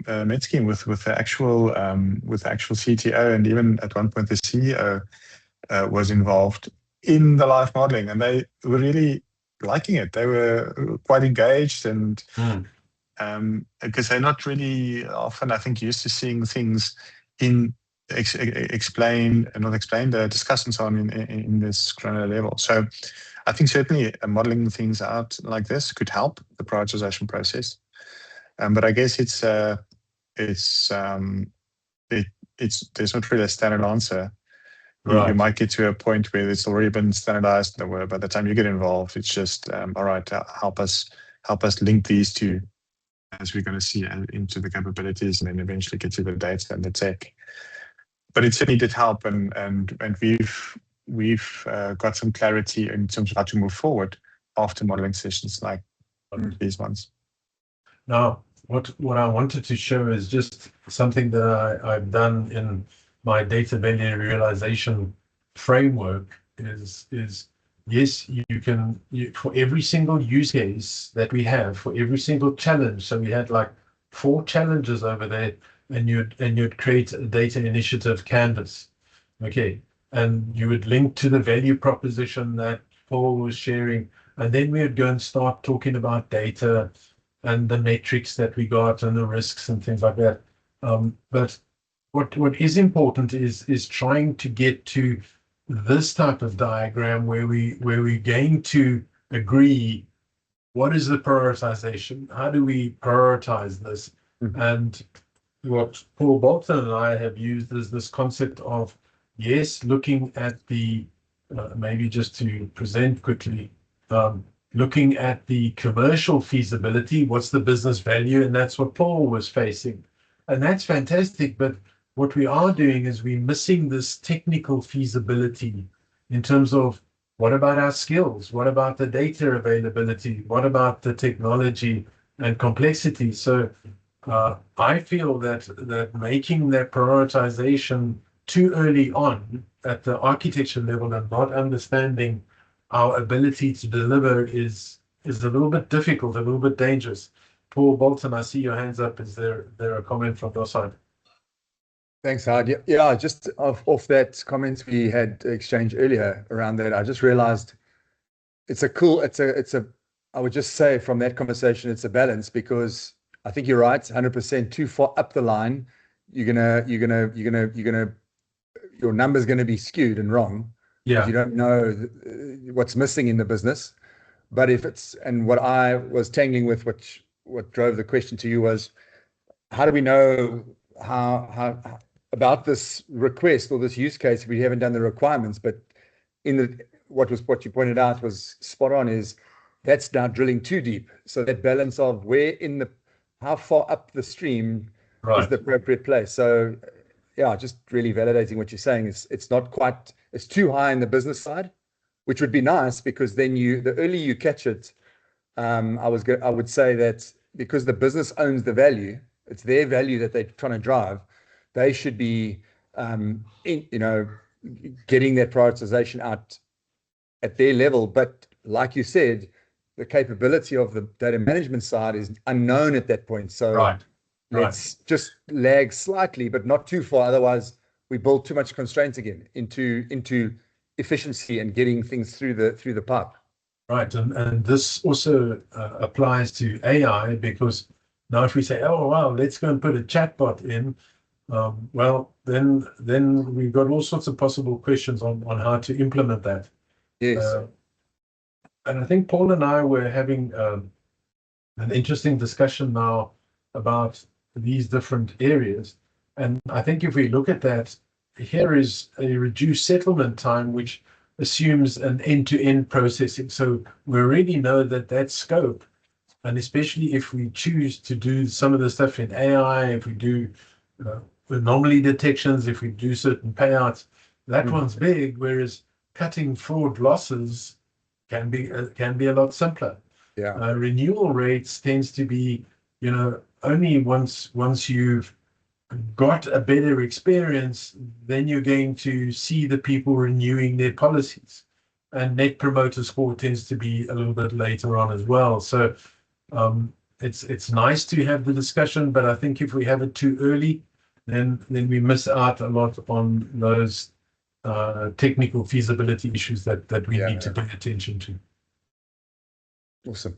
Metzkin with the actual CTO, and even at one point the CEO was involved in the live modeling, and they were really liking it. They were quite engaged, and because they're not really often, I think, used to seeing things explained discussions on in this granular level. So I think certainly modeling things out like this could help the prioritization process. But I guess there's not really a standard answer. Right. You might get to a point where it's already been standardized. By the time you get involved, it's just all right. Help us link these two, as we're going to see, into the capabilities, and then eventually get to the data and the tech. But it certainly did help, and we've got some clarity in terms of how to move forward after modeling sessions like these ones. Now, what I wanted to show is just something that I've done in my data value realization framework is yes, you can for every single use case that we have, for every single challenge. So we had like 4 challenges over there, and you'd create a data initiative canvas. Okay. And you would link to the value proposition that Paul was sharing. And then we would go and start talking about data and the metrics that we got and the risks and things like that. But what is important is trying to get to this type of diagram where we're going to agree what is the prioritization, how do we prioritize this, and what Paul Bolton and I have used is this concept of looking at the maybe just to present quickly. Looking at the commercial feasibility, what's the business value, and that's what Paul was facing. And that's fantastic, but what we are doing is we're missing this technical feasibility in terms of what about our skills? What about the data availability? What about the technology and complexity? So I feel that making that prioritization too early on at the architecture level and not understanding our ability to deliver is a little bit difficult, a little bit dangerous. Paul Bolton, I see your hands up. Is there a comment from your side? Thanks, Howard. Yeah, just off that comment we had exchanged earlier around that, I just realized I would just say from that conversation, it's a balance, because I think you're right, 100% too far up the line, your number's going to be skewed and wrong. Yeah. You don't know what's missing in the business. But and what I was tangling with, what drove the question to you was, how do we know about this request or this use case, we haven't done the requirements, but what you pointed out was spot on, is that's now drilling too deep. So that balance of how far up the stream is the appropriate place. So yeah, just really validating what you're saying is it's too high in the business side, which would be nice, because then the earlier you catch it, I would say that because the business owns the value, it's their value that they're trying to drive. They should be, getting that prioritization out at their level. But like you said, the capability of the data management side is unknown at that point. So let's just lag slightly, but not too far. Otherwise, we build too much constraints again into efficiency and getting things through the pipe. Right, and this also applies to AI, because now if we say, oh well, let's go and put a chatbot in, well, then we've got all sorts of possible questions on how to implement that. Yes. And I think Paul and I were having an interesting discussion now about these different areas. And I think if we look at that, here is a reduced settlement time, which assumes an end-to-end processing. So we already know that scope, and especially if we choose to do some of the stuff in AI, if we do anomaly detections, if we do certain payouts, that one's big, whereas cutting fraud losses can be a lot simpler. Yeah. Renewal rates tends to be, only once you've got a better experience, then you're going to see the people renewing their policies. And net promoter score tends to be a little bit later on as well. So it's nice to have the discussion, but I think if we have it too early, then we miss out a lot on those technical feasibility issues that we need to pay attention to. Awesome.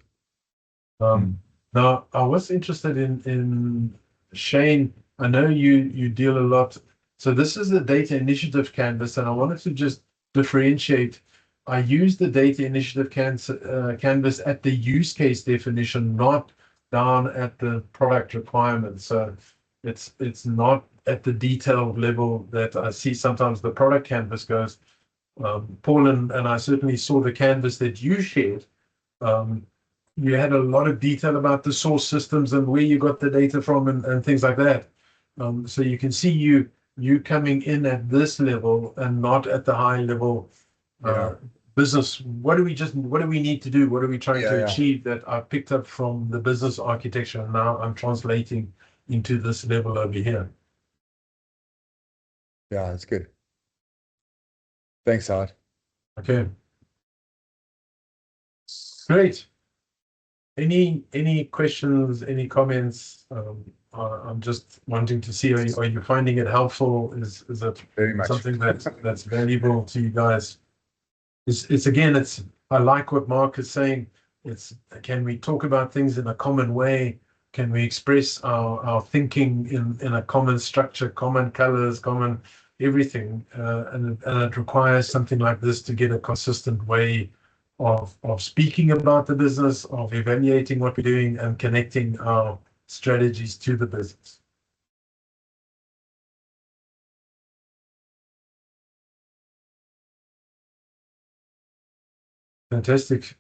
Now, I was interested in Shane. I know you deal a lot. So this is the data initiative canvas, and I wanted to just differentiate. I use the data initiative canvas at the use case definition, not down at the product requirements. So it's not at the detailed level that I see sometimes the product canvas goes. Paul and I certainly saw the canvas that you shared. You had a lot of detail about the source systems and where you got the data from and things like that. So you can see you coming in at this level and not at the high level business. What do we need to do? What are we trying to achieve that I picked up from the business architecture, and now I'm translating into this level over here. Yeah, that's good. Thanks, Howard. Okay. Great. Any questions, any comments? I'm just wanting to see, are you finding it helpful? Is it very much something that's valuable to you guys? I like what Mark is saying. Can we talk about things in a common way? Can we express our thinking in a common structure, common colors, common everything? And it requires something like this to get a consistent way of speaking about the business, of evaluating what we're doing, and connecting our strategies to the business. Fantastic.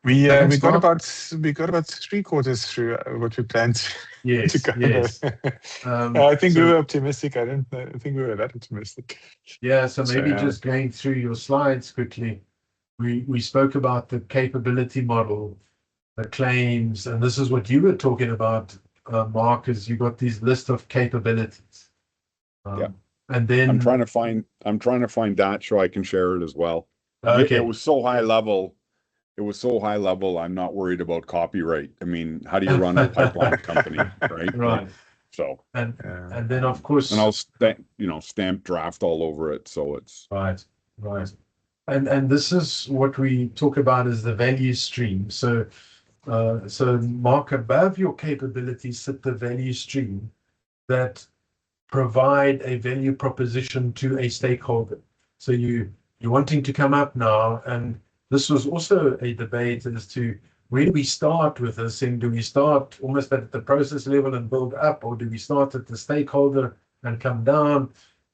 We got about 3/4 through what we planned to cover. Yes. I think we were optimistic. I don't think we were that optimistic. Yeah, so maybe just going through your slides quickly. We spoke about the capability model, the claims, and this is what you were talking about, Mark, is you got these list of capabilities. And then I'm trying to find that so I can share it as well. Okay. It was so high level. I'm not worried about copyright. I mean, how do you run a pipeline company, right? Right. So and then of course, and I'll stamp draft all over it, so it's right. And this is what we talk about as the value stream. So Mark, above your capabilities sit the value stream that provide a value proposition to a stakeholder. So you're wanting to come up now, and this was also a debate as to where do we start with this thing? Do we start almost at the process level and build up, or do we start at the stakeholder and come down?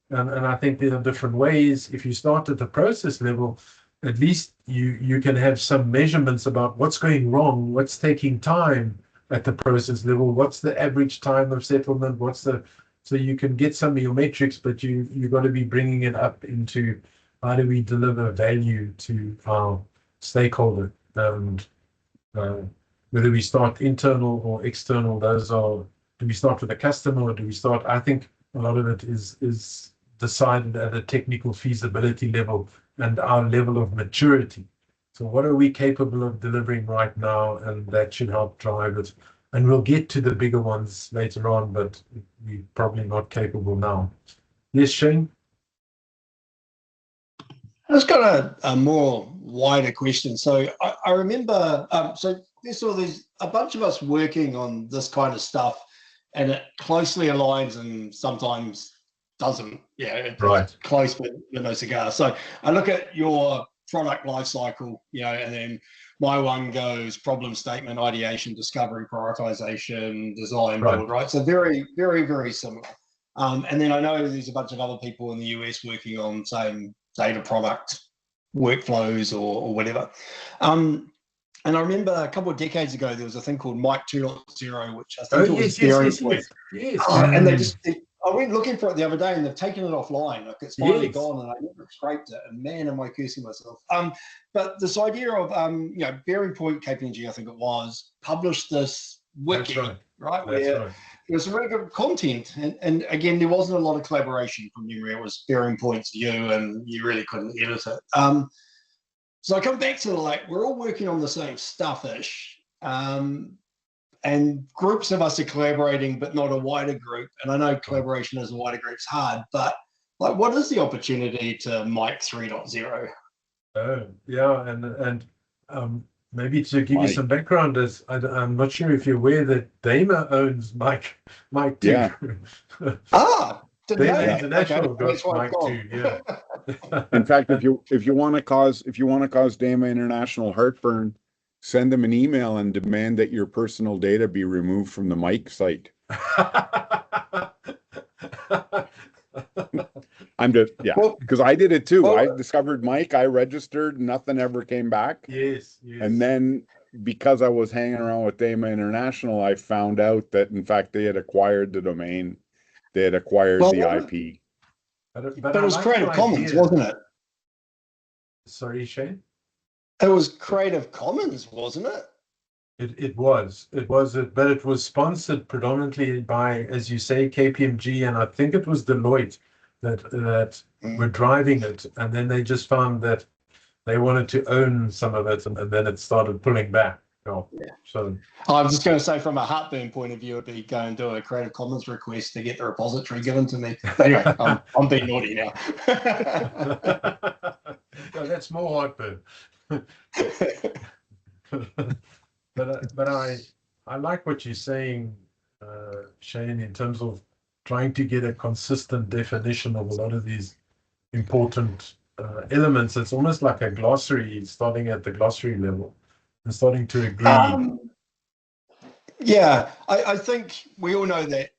And I think there are different ways. If you start at the process level, at least you can have some measurements about what's going wrong, what's taking time at the process level, what's the average time of settlement, so you can get some of your metrics, but you've got to be bringing it up into how do we deliver value to our stakeholder, and whether we start internal or external, do we start with the customer, or do we start, I think a lot of it is decided at a technical feasibility level and our level of maturity. So what are we capable of delivering right now? And that should help drive it. And we'll get to the bigger ones later on, but we're probably not capable now. Yes, Shane? I've just got a more wider question. So I remember, so there's a bunch of us working on this kind of stuff, and it closely aligns and sometimes doesn't. Yeah, it's close, but no cigar. So I look at your product life cycle, and then my one goes problem statement, ideation, discovery, prioritization, design, build, right? So very, very, very similar. And then I know there's a bunch of other people in the US working on same data product workflows or whatever. And I remember a couple of decades ago, there was a thing called Mike 2.0, which I think was very quick. Yes. And I went looking for it the other day, and they've taken it offline. Like, it's finally gone, and I never scraped it. And man, am I cursing myself. But this idea of Bearing Point KPMG, I think it was, published this wiki, right? Where there was some really good content, and again, there wasn't a lot of collaboration from memory. It was Bearing Point's view, and you really couldn't edit it. So I come back to we're all working on the same stuff-ish. And groups of us are collaborating, but not a wider group. And I know collaboration as a wider group is hard, but what is the opportunity to Mike 3.0? Oh, yeah, and maybe to give you some background, I'm not sure if you're aware that Dama owns Mike 2. Yeah. Dama International got Mike 2. Yeah. In fact, if you want to cause Dama International heartburn, send them an email and demand that your personal data be removed from the Mike site. Because I did it too. I discovered Mike, I registered, nothing ever came back. Yes. And then because I was hanging around with Dama International, I found out that in fact they had acquired the domain, they had acquired the IP. But it was Creative Commons, wasn't it? Sorry, Shane? It was Creative Commons, wasn't it? It was, but it was sponsored predominantly by, as you say, KPMG, and I think it was Deloitte that were driving it, and then they just found that they wanted to own some of it, and then it started pulling back. So I was just going to say, from a heartburn point of view, it'd be go and do a Creative Commons request to get the repository given to me. But anyway, I'm being naughty now. No, that's more heartburn. But I like what you're saying, Shane, in terms of trying to get a consistent definition of a lot of these important elements. It's almost like a glossary, starting at the glossary level and starting to agree. I think we all know that,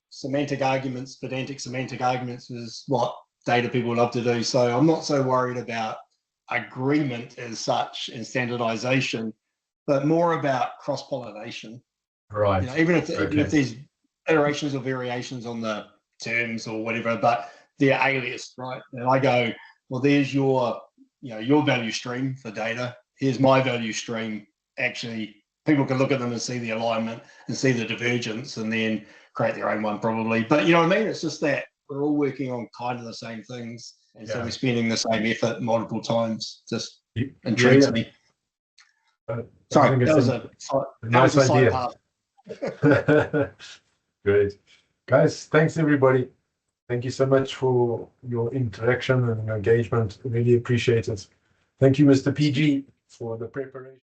semantic arguments, pedantic semantic arguments is what data people love to do. So I'm not so worried about agreement as such and standardization, but more about cross-pollination. Right. Even if there's iterations or variations on the terms or whatever, but they're aliased, right? And I go, well, there's your value stream for data. Here's my value stream. Actually, people can look at them and see the alignment and see the divergence and then create their own one probably. But you know what I mean? It's just that we're all working on kind of the same things. And so we're spending the same effort multiple times. Just intrigues me. Sorry, that was a nice idea. Great. Guys, thanks everybody. Thank you so much for your interaction and engagement. Really appreciate it. Thank you, Mr. PG, for the preparation.